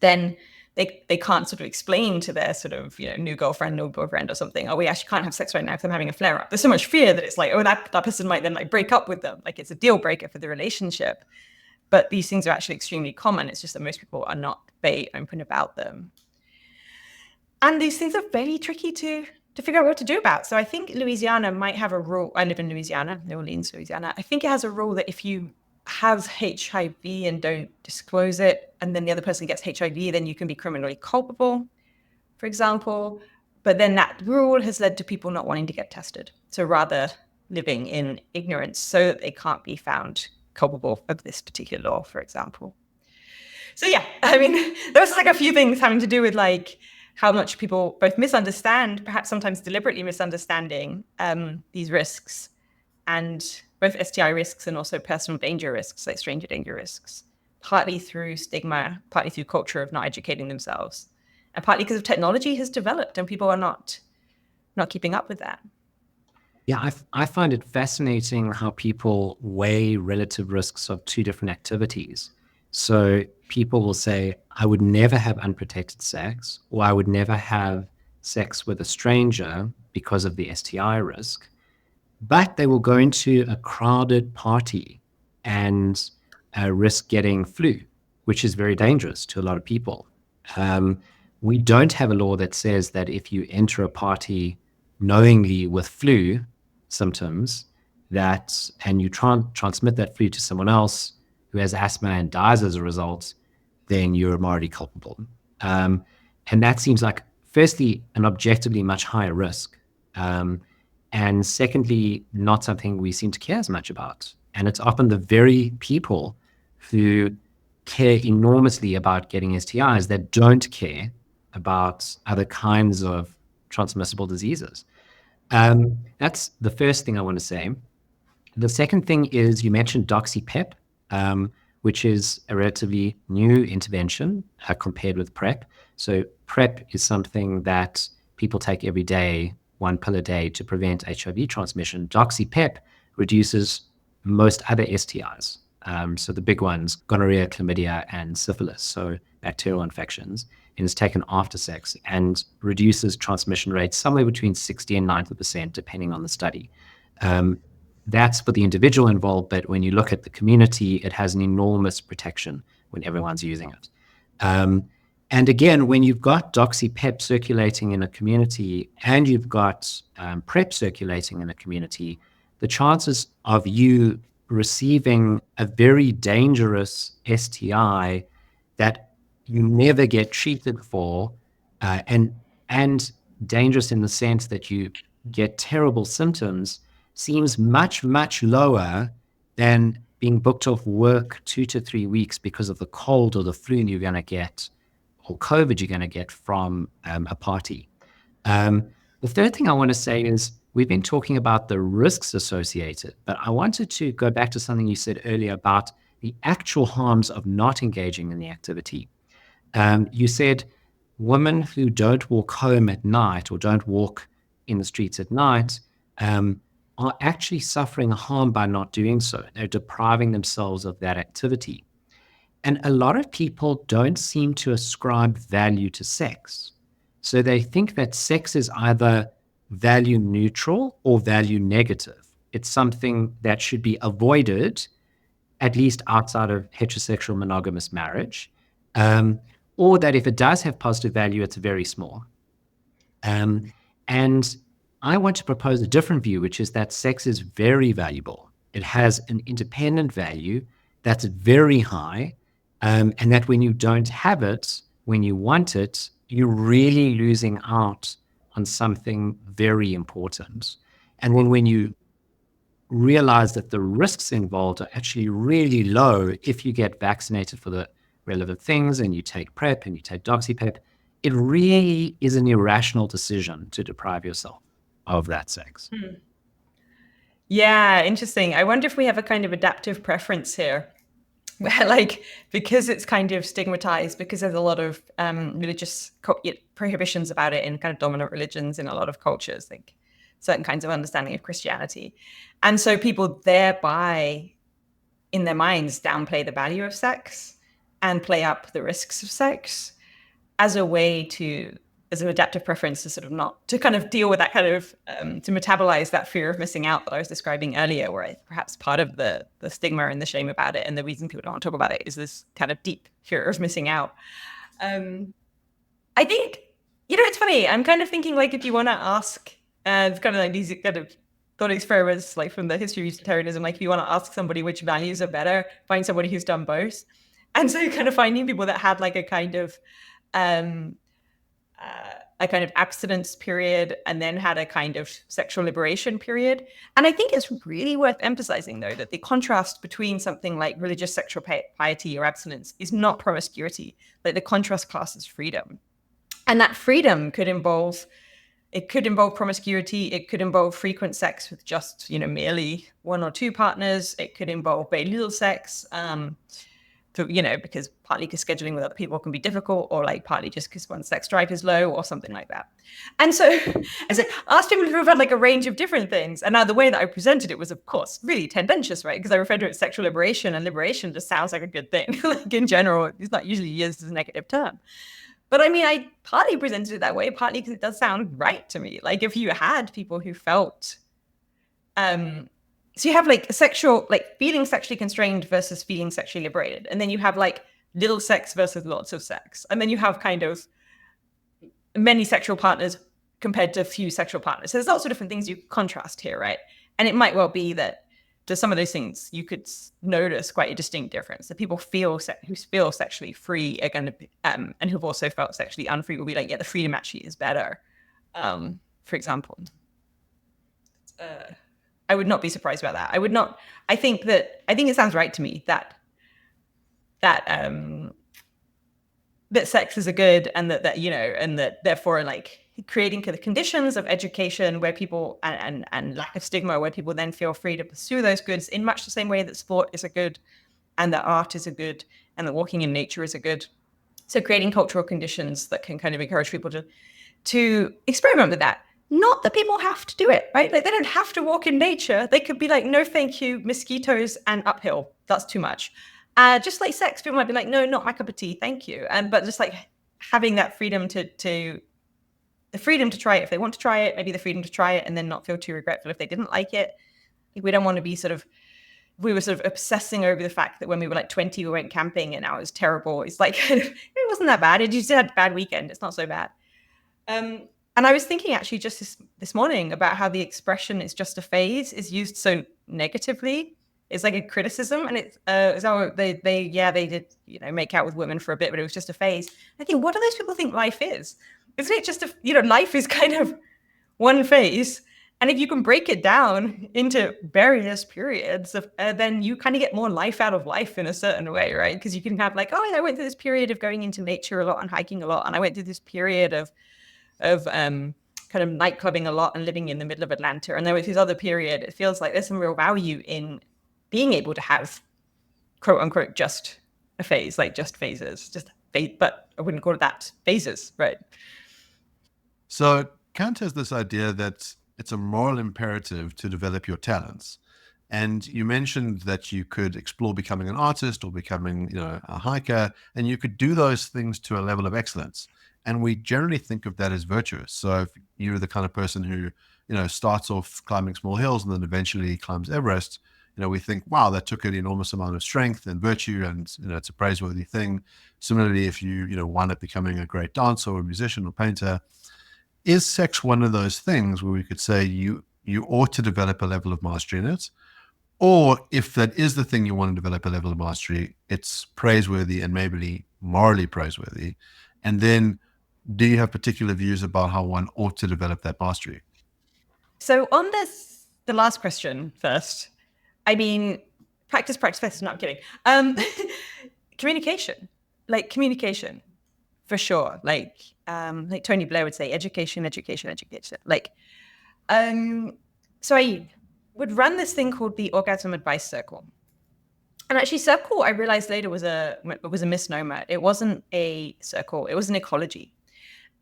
then they can't sort of explain to their sort of, new girlfriend or boyfriend or something, oh, we actually can't have sex right now because I'm having a flare up. There's so much fear that it's like, oh, that person might then like break up with them. Like it's a deal breaker for the relationship. But these things are actually extremely common. It's just that most people are not very open about them. And these things are very tricky to figure out what to do about. So I think Louisiana might have a rule. I live in Louisiana, New Orleans, Louisiana. I think it has a rule that if you have HIV and don't disclose it, and then the other person gets HIV, then you can be criminally culpable, for example. But then that rule has led to people not wanting to get tested. So rather living in ignorance so that they can't be found culpable of this particular law, for example. So yeah, I mean, those are like a few things having to do with like how much people both misunderstand, perhaps sometimes deliberately misunderstanding these risks, and both STI risks and also personal danger risks, like stranger danger risks, partly through stigma, partly through culture of not educating themselves, and partly because of technology has developed and people are not keeping up with that. Yeah, I find it fascinating how people weigh relative risks of two different activities. So people will say, I would never have unprotected sex, or I would never have sex with a stranger because of the STI risk. But they will go into a crowded party and risk getting flu, which is very dangerous to a lot of people. We don't have a law that says that if you enter a party knowingly with flu symptoms, and you transmit that flu to someone else who has asthma and dies as a result, then you're morally culpable. And that seems like, firstly, an objectively much higher risk. And secondly, not something we seem to care as much about. And it's often the very people who care enormously about getting STIs that don't care about other kinds of transmissible diseases. That's the first thing I want to say. The second thing is you mentioned doxypep, which is a relatively new intervention compared with PrEP. So PrEP is something that people take every day, 1 pill a day, to prevent HIV transmission. Doxypep reduces most other STIs. So the big ones, gonorrhea, chlamydia, and syphilis, so bacterial infections, and is taken after sex and reduces transmission rates somewhere between 60 and 90%, depending on the study. That's for the individual involved, but when you look at the community, it has an enormous protection when everyone's using it. And again, when you've got doxypep circulating in a community and you've got PrEP circulating in a community, the chances of you receiving a very dangerous STI that you never get treated for, and dangerous in the sense that you get terrible symptoms, seems much, much lower than being booked off work 2 to 3 weeks because of the cold or the flu you're going to get, or COVID you're going to get from a party. The third thing I want to say is we've been talking about the risks associated, but I wanted to go back to something you said earlier about the actual harms of not engaging in the activity. You said women who don't walk home at night or don't walk in the streets at night are actually suffering harm by not doing so. They're depriving themselves of that activity. And a lot of people don't seem to ascribe value to sex. So they think that sex is either value neutral or value negative. It's something that should be avoided, at least outside of heterosexual monogamous marriage, or that if it does have positive value, it's very small. And I want to propose a different view, which is that sex is very valuable. It has an independent value that's very high, and that when you don't have it, when you want it, you're really losing out on something very important. And when you realize that the risks involved are actually really low if you get vaccinated for the relevant things and you take PrEP and you take doxypep, it really is an irrational decision to deprive yourself of that sex. Yeah, interesting. I wonder if we have a kind of adaptive preference here, where like, because it's kind of stigmatized, because there's a lot of religious prohibitions about it in kind of dominant religions in a lot of cultures, like certain kinds of understanding of Christianity. And so people thereby, in their minds, downplay the value of sex and play up the risks of sex as a way to, as an adaptive preference to sort of not, to kind of deal with that kind of, to metabolize that fear of missing out that I was describing earlier, where perhaps part of the stigma and the shame about it and the reason people don't want to talk about it is this kind of deep fear of missing out. I think, it's funny. I'm kind of thinking, like, if you want to ask, it's kind of like these kind of thought experiments, like from the history of utilitarianism, like if you want to ask somebody which values are better, find somebody who's done both. And so kind of finding people that had like a kind of abstinence period and then had a kind of sexual liberation period. And I think it's really worth emphasizing, though, that the contrast between something like religious sexual piety or abstinence is not promiscuity. Like the contrast class is freedom. And that freedom could involve promiscuity. It could involve frequent sex with just, merely one or two partners. It could involve very little sex. Because partly because scheduling with other people can be difficult, or like partly just because one's sex drive is low or something like that. And so as I asked people who have had like a range of different things. And now the way that I presented it was, of course, really tendentious, right? Because I referred to it as sexual liberation, and liberation just sounds like a good thing. Like in general, it's not usually used as a negative term. But I mean, I partly presented it that way, partly because it does sound right to me. Like if you had people who felt, so you have like feeling sexually constrained versus feeling sexually liberated. And then you have like little sex versus lots of sex. And then you have kind of many sexual partners compared to few sexual partners. So there's lots of different things you contrast here, right? And it might well be that to some of those things, you could notice quite a distinct difference. That people who feel sexually free are going to be, and who've also felt sexually unfree will be like, yeah, the freedom actually is better, for example. I would not be surprised about that. I think it sounds right to me that sex is a good, and that therefore like creating the conditions of education where people and lack of stigma, where people then feel free to pursue those goods in much the same way that sport is a good, and that art is a good, and that walking in nature is a good. So creating cultural conditions that can kind of encourage people to experiment with that. Not that people have to do it, right? Like they don't have to walk in nature. They could be like, no, thank you, mosquitoes and uphill. That's too much. Just like sex, people might be like, no, not my cup of tea, thank you. But just like having that freedom the freedom to try it if they want to try it, maybe the freedom to try it and then not feel too regretful if they didn't like it. We don't want to be we were sort of obsessing over the fact that when we were like 20, we went camping and now it's terrible. It's like, it wasn't that bad. It just had a bad weekend. It's not so bad. And I was thinking actually just this morning about how the expression "it's just a phase" is used so negatively. It's like a criticism, and it's they did make out with women for a bit, but it was just a phase. I think, what do those people think life is? Isn't it just life is kind of one phase, and if you can break it down into various periods, then you kind of get more life out of life in a certain way, right? Because you can have like, oh, I went through this period of going into nature a lot and hiking a lot, and I went through this period of kind of nightclubbing a lot and living in the middle of Atlanta. And then with his other period, it feels like there's some real value in being able to have quote unquote just a phase, like just phases, but I wouldn't call it that, phases, right? So Kant has this idea that it's a moral imperative to develop your talents. And you mentioned that you could explore becoming an artist or becoming, a hiker, and you could do those things to a level of excellence. And we generally think of that as virtuous. So if you're the kind of person who, starts off climbing small hills and then eventually climbs Everest, we think, wow, that took an enormous amount of strength and virtue, and, it's a praiseworthy thing. Similarly, if you, wind up becoming a great dancer or a musician or painter, is sex one of those things where we could say you ought to develop a level of mastery in it? Or if that is the thing you want to develop a level of mastery, it's praiseworthy and maybe morally praiseworthy. And then do you have particular views about how one ought to develop that mastery? So on the last question first, I mean, practice, not kidding. Communication for sure. Like Tony Blair would say, education. So I would run this thing called the Orgasm Advice Circle. And actually circle, I realized later, was a misnomer. It wasn't a circle, it was an ecology.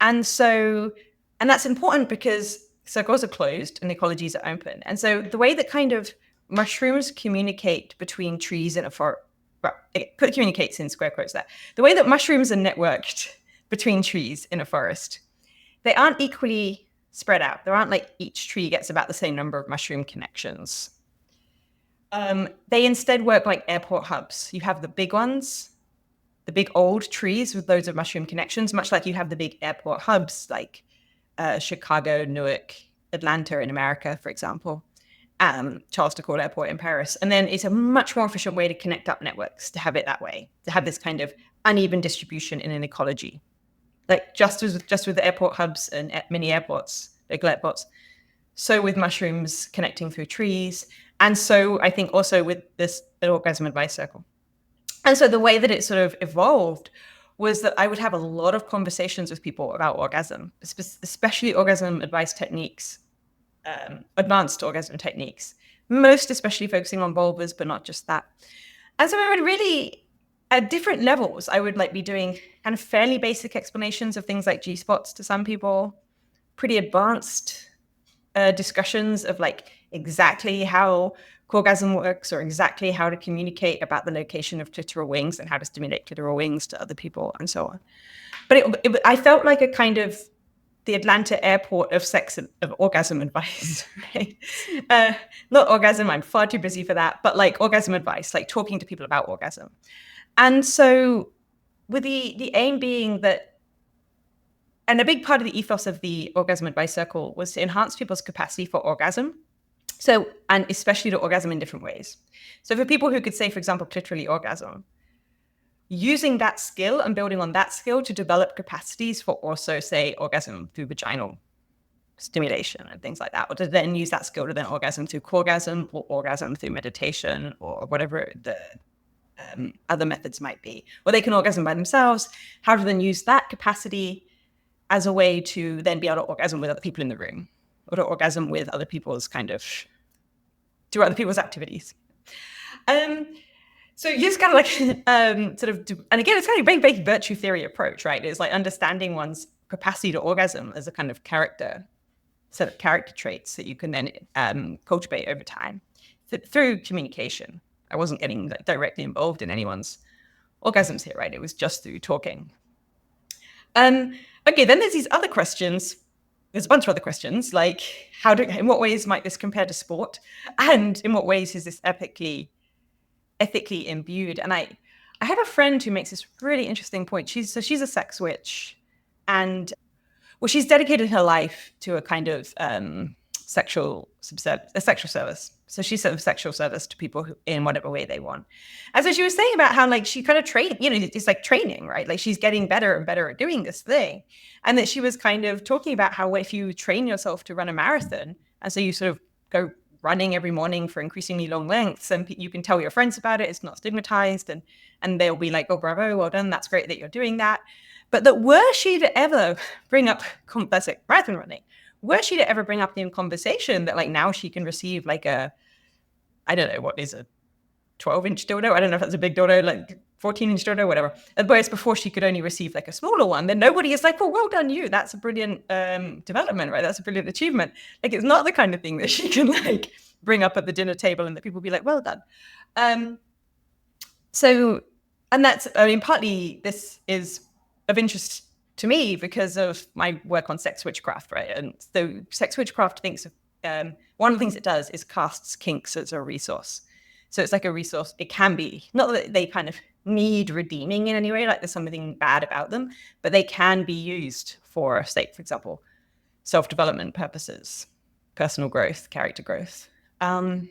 And that's important because circles are closed and ecologies are open. And so the way that kind of mushrooms communicate between trees in a forest, well, it communicates in square quotes there. The way that mushrooms are networked between trees in a forest, they aren't equally spread out. There aren't like each tree gets about the same number of mushroom connections. They instead work like airport hubs. You have the big ones, the big old trees with loads of mushroom connections, much like you have the big airport hubs like Chicago, Newark, Atlanta in America, for example, Charles de Gaulle Airport in Paris. And then it's a much more efficient way to connect up networks, to have it that way, to have this kind of uneven distribution in an ecology. Like just with the airport hubs and mini airports, local airports, so with mushrooms connecting through trees, and so I think also with this orgasm advice circle. And so the way that it sort of evolved was that I would have a lot of conversations with people about orgasm, especially orgasm advice techniques, advanced orgasm techniques, most especially focusing on vulvas, but not just that. And so I would really, at different levels, I would like be doing kind of fairly basic explanations of things like G-spots to some people, pretty advanced discussions of like exactly how orgasm works or exactly how to communicate about the location of clitoral wings and how to stimulate clitoral wings to other people and so on. But I felt like a kind of the Atlanta airport of sex and of orgasm advice, right? Not orgasm, I'm far too busy for that, but like orgasm advice, like talking to people about orgasm. And so with the aim being that, and a big part of the ethos of the orgasm advice circle was to enhance people's capacity for orgasm. So, and especially to orgasm in different ways. So for people who could say, for example, clitorally orgasm, using that skill and building on that skill to develop capacities for also, say, orgasm through vaginal stimulation and things like that, or to then use that skill to then orgasm through orgasm or orgasm through meditation or whatever the other methods might be. Or they can orgasm by themselves, how to then use that capacity as a way to then be able to orgasm with other people in the room, or to orgasm with other people's kind of, do other people's activities. So you just kind of like sort of do, and again, it's kind of a big virtue theory approach, right? It's like understanding one's capacity to orgasm as a kind of set of character traits that you can then cultivate over time through communication. I wasn't getting like, directly involved in anyone's orgasms here, right? It was just through talking. Okay, then there's these other questions. There's a bunch of other questions, like in what ways might this compare to sport? And in what ways is this ethically imbued? And I have a friend who makes this really interesting point. She's a sex witch, and well, she's dedicated her life to a kind of sexual service. So she's sort of sexual service to people who, in whatever way they want. And so she was saying about how like she kind of trained, it's like training, right? Like she's getting better and better at doing this thing. And that she was kind of talking about how if you train yourself to run a marathon, and so you sort of go running every morning for increasingly long lengths, and you can tell your friends about it, it's not stigmatized, and they'll be like, oh, bravo, well done, that's great that you're doing that. But that were she to ever bring up, that's like marathon running, were she to ever bring up in conversation that like now she can receive like a, I don't know, what is a 12-inch dildo? I don't know if that's a big dildo, like 14-inch dildo, whatever. Whereas before she could only receive like a smaller one, then nobody is like, well done you. That's a brilliant development, right? That's a brilliant achievement. Like it's not the kind of thing that she can like bring up at the dinner table and that people be like, well done. So, and that's, I mean, partly this is of interest to me because of my work on sex witchcraft, right? And so sex witchcraft thinks of, one of the things it does is casts kinks as a resource. So it's like a resource. It can be, not that they kind of need redeeming in any way, like there's something bad about them, but they can be used for, say, for example, self-development purposes, personal growth, character growth. And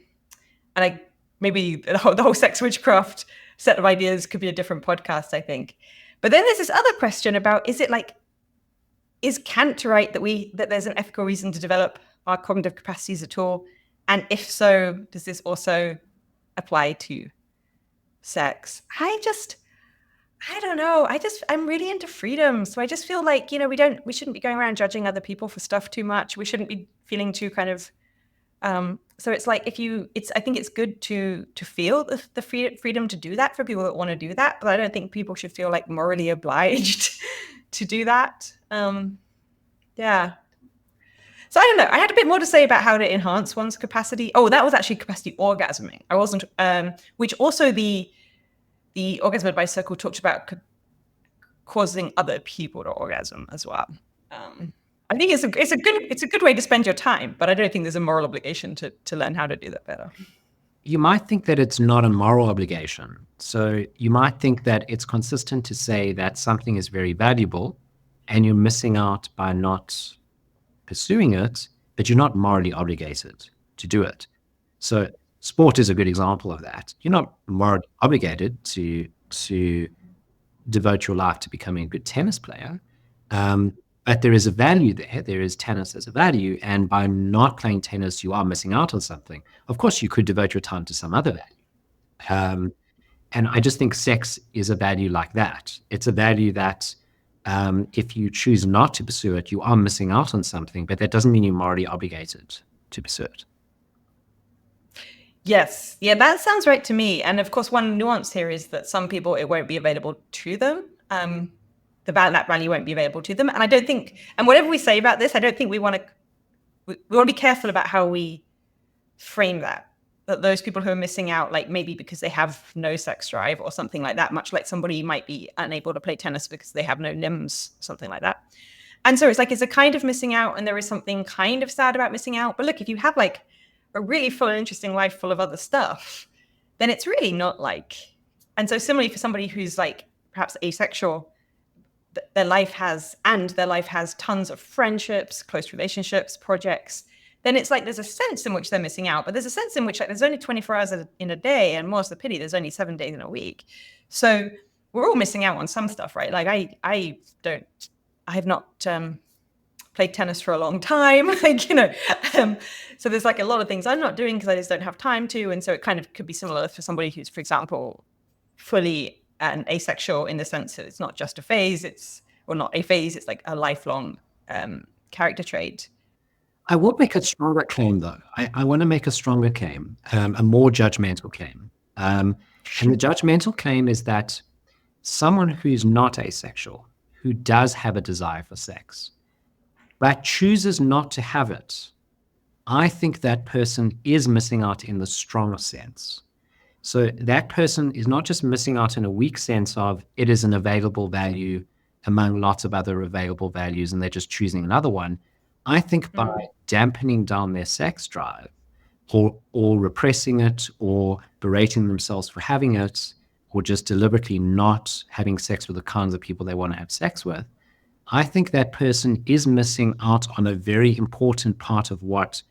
maybe the whole sex witchcraft set of ideas could be a different podcast, I think. But then there's this other question about, is Kant right that there's an ethical reason to develop our cognitive capacities at all? And if so, does this also apply to sex? I don't know. I'm really into freedom. So I just feel like, we shouldn't be going around judging other people for stuff too much. We shouldn't be feeling too kind of, so it's like I think it's good to feel the freedom to do that for people that want to do that. But I don't think people should feel like morally obliged to do that. Yeah. So I don't know. I had a bit more to say about how to enhance one's capacity. Oh, that was actually capacity orgasming. I wasn't, which also the Orgasm Advice Circle talked about causing other people to orgasm as well. I think it's a good way to spend your time, but I don't think there's a moral obligation to learn how to do that better. You might think that it's not a moral obligation. So you might think that it's consistent to say that something is very valuable and you're missing out by not pursuing it, but you're not morally obligated to do it. So sport is a good example of that. You're not morally obligated to devote your life to becoming a good tennis player. But there is a value there. There is tennis as a value. And by not playing tennis, you are missing out on something. Of course, you could devote your time to some other value. And I just think sex is a value like that. It's a value that if you choose not to pursue it, you are missing out on something, but that doesn't mean you're morally obligated to pursue it. Yes. Yeah, that sounds right to me. And of course, one nuance here is that some people, it won't be available to them. That value won't be available to them. And I don't think, and whatever we say about this, I don't think we want to be careful about how we frame that those people who are missing out, like maybe because they have no sex drive or something like that, much like somebody might be unable to play tennis because they have no limbs, something like that. And so it's a kind of missing out, and there is something kind of sad about missing out. But look, if you have like a really full and interesting life full of other stuff, then it's really not like, and so similarly for somebody who's like perhaps asexual, their life has tons of friendships, close relationships, projects, then it's like there's a sense in which they're missing out, but there's a sense in which like there's only 24 hours in a day, and more's the pity, there's only 7 days in a week. So we're all missing out on some stuff, right? Like I have not played tennis for a long time, like, so there's like a lot of things I'm not doing because I just don't have time to. And so it kind of could be similar for somebody who's, for example, fully and asexual in the sense that it's not just a phase, it's like a lifelong character trait. I will make a stronger claim, though. I want to make a stronger claim, a more judgmental claim. And the judgmental claim is that someone who's not asexual, who does have a desire for sex, but chooses not to have it, I think that person is missing out in the stronger sense. So that person is not just missing out in a weak sense of it is an available value among lots of other available values and they're just choosing another one. I think by dampening down their sex drive or repressing it or berating themselves for having it or just deliberately not having sex with the kinds of people they want to have sex with, I think that person is missing out on a very important part of what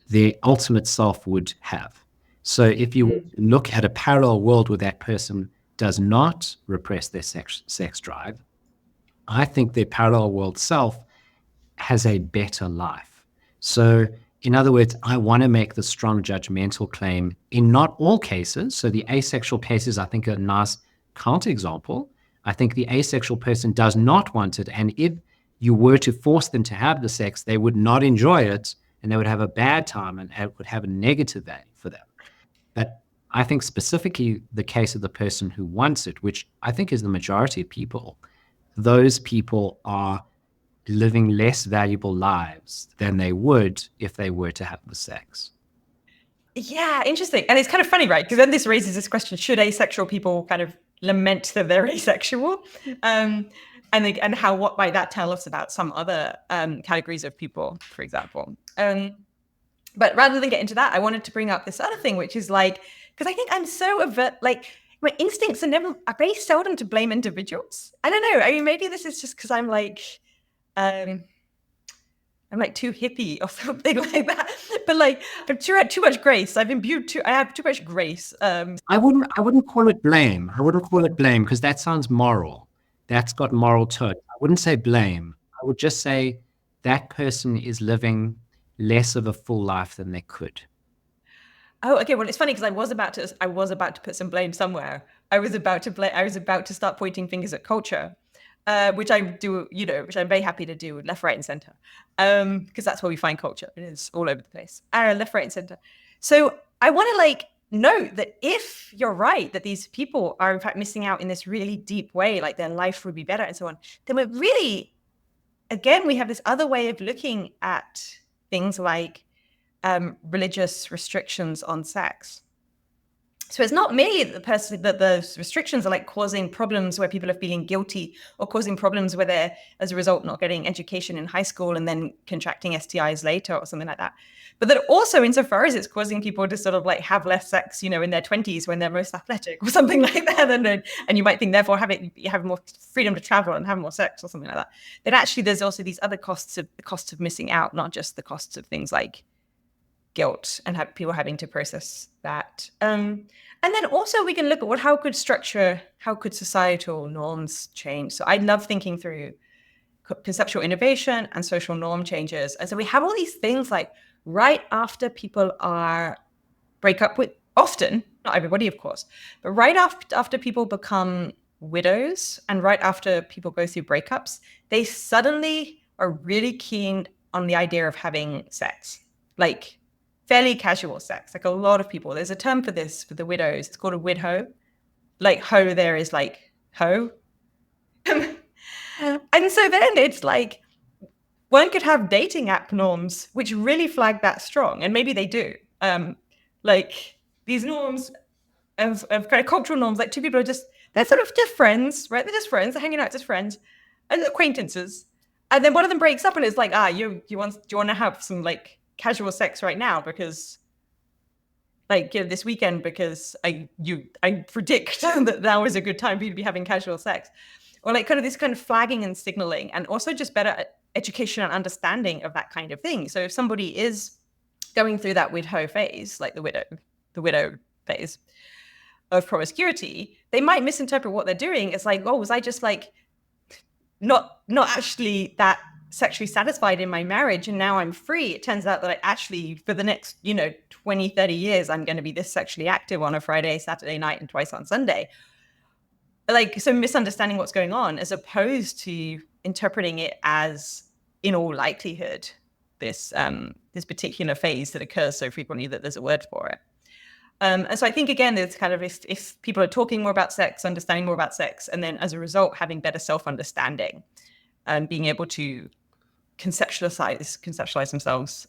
their ultimate self would have. So if you look at a parallel world where that person does not repress their sex drive, I think their parallel world self has a better life. So in other words, I want to make the strong judgmental claim in not all cases. So the asexual cases, I think, are a nice counterexample. I think the asexual person does not want it. And if you were to force them to have the sex, they would not enjoy it and they would have a bad time and it would have a negative value for them. But I think specifically the case of the person who wants it, which I think is the majority of people, those people are living less valuable lives than they would if they were to have the sex. Yeah, interesting. And it's kind of funny, right? Because then this raises this question, should asexual people kind of lament that they're asexual? And what might that tell us about some other categories of people, for example? But rather than get into that, I wanted to bring up this other thing, which is like, because I think I'm so my instincts are very seldom to blame individuals. I don't know. I mean, maybe this is just because I'm like too hippie or something like that. But like, I'm too much grace. I have too much grace. I wouldn't call it blame. I wouldn't call it blame because that sounds moral. That's got moral tone. I wouldn't say blame. I would just say that person is living less of a full life than they could. Oh, okay. Well, it's funny because I was about to put some blame somewhere. I was about to start pointing fingers at culture, which I do, which I'm very happy to do, left, right, and center, because that's where we find culture. It is all over the place, left, right, and center. So I want to note that if you're right that these people are in fact missing out in this really deep way, like their life would be better and so on, then we're really, again, we have this other way of looking at things like religious restrictions on sex. So it's not merely that those restrictions are like causing problems where people are feeling guilty or causing problems where they're, as a result, not getting education in high school and then contracting STIs later or something like that. But that also, insofar as it's causing people to sort of like have less sex, in their 20s when they're most athletic or something like that, and you might think therefore you have more freedom to travel and have more sex or something like that. That actually there's also these other costs of missing out, not just the costs of things like guilt and people having to process that. And then also we can look at how could societal norms change? So I love thinking through conceptual innovation and social norm changes. And so we have all these things like right after people break up with, often, not everybody, of course, but right after people become widows and right after people go through breakups, they suddenly are really keen on the idea of having sex, like fairly casual sex. Like a lot of people, there's a term for this for the widows. It's called a widho. Like ho there is like ho. And so then it's like one could have dating app norms which really flag that strong, and maybe they do. Like these norms of kind of cultural norms, like two people they're sort of just friends, right? They're just friends, they're hanging out, just friends and acquaintances. And then one of them breaks up and it's like, do you want to have some like casual sex right now because like this weekend because I predict that now is a good time for you to be having casual sex, or like kind of this kind of flagging and signaling, and also just better education and understanding of that kind of thing. So if somebody is going through that widow phase, like the widow phase of promiscuity, they might misinterpret what they're doing as like, oh, was I just like not actually that sexually satisfied in my marriage and now I'm free? It turns out that I actually, for the next 20, 30 years, I'm going to be this sexually active on a Friday, Saturday night, and twice on Sunday. Like, so misunderstanding what's going on as opposed to interpreting it as, in all likelihood, this particular phase that occurs so frequently that there's a word for it. And so I think, again, there's kind of, if people are talking more about sex, understanding more about sex, and then as a result, having better self-understanding and being able to conceptualize themselves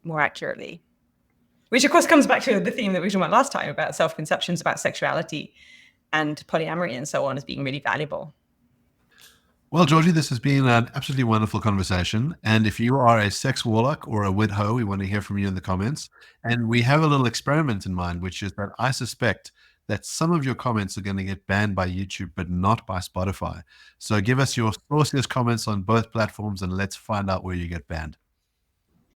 more accurately, which of course comes back to the theme that we talked about last time about self-conceptions about sexuality and polyamory and so on as being really valuable. Well, Georgie, this has been an absolutely wonderful conversation. And if you are a sex warlock or a widho, we want to hear from you in the comments. And we have a little experiment in mind, which is that I suspect that some of your comments are going to get banned by YouTube, but not by Spotify. So give us your sauciest comments on both platforms and let's find out where you get banned.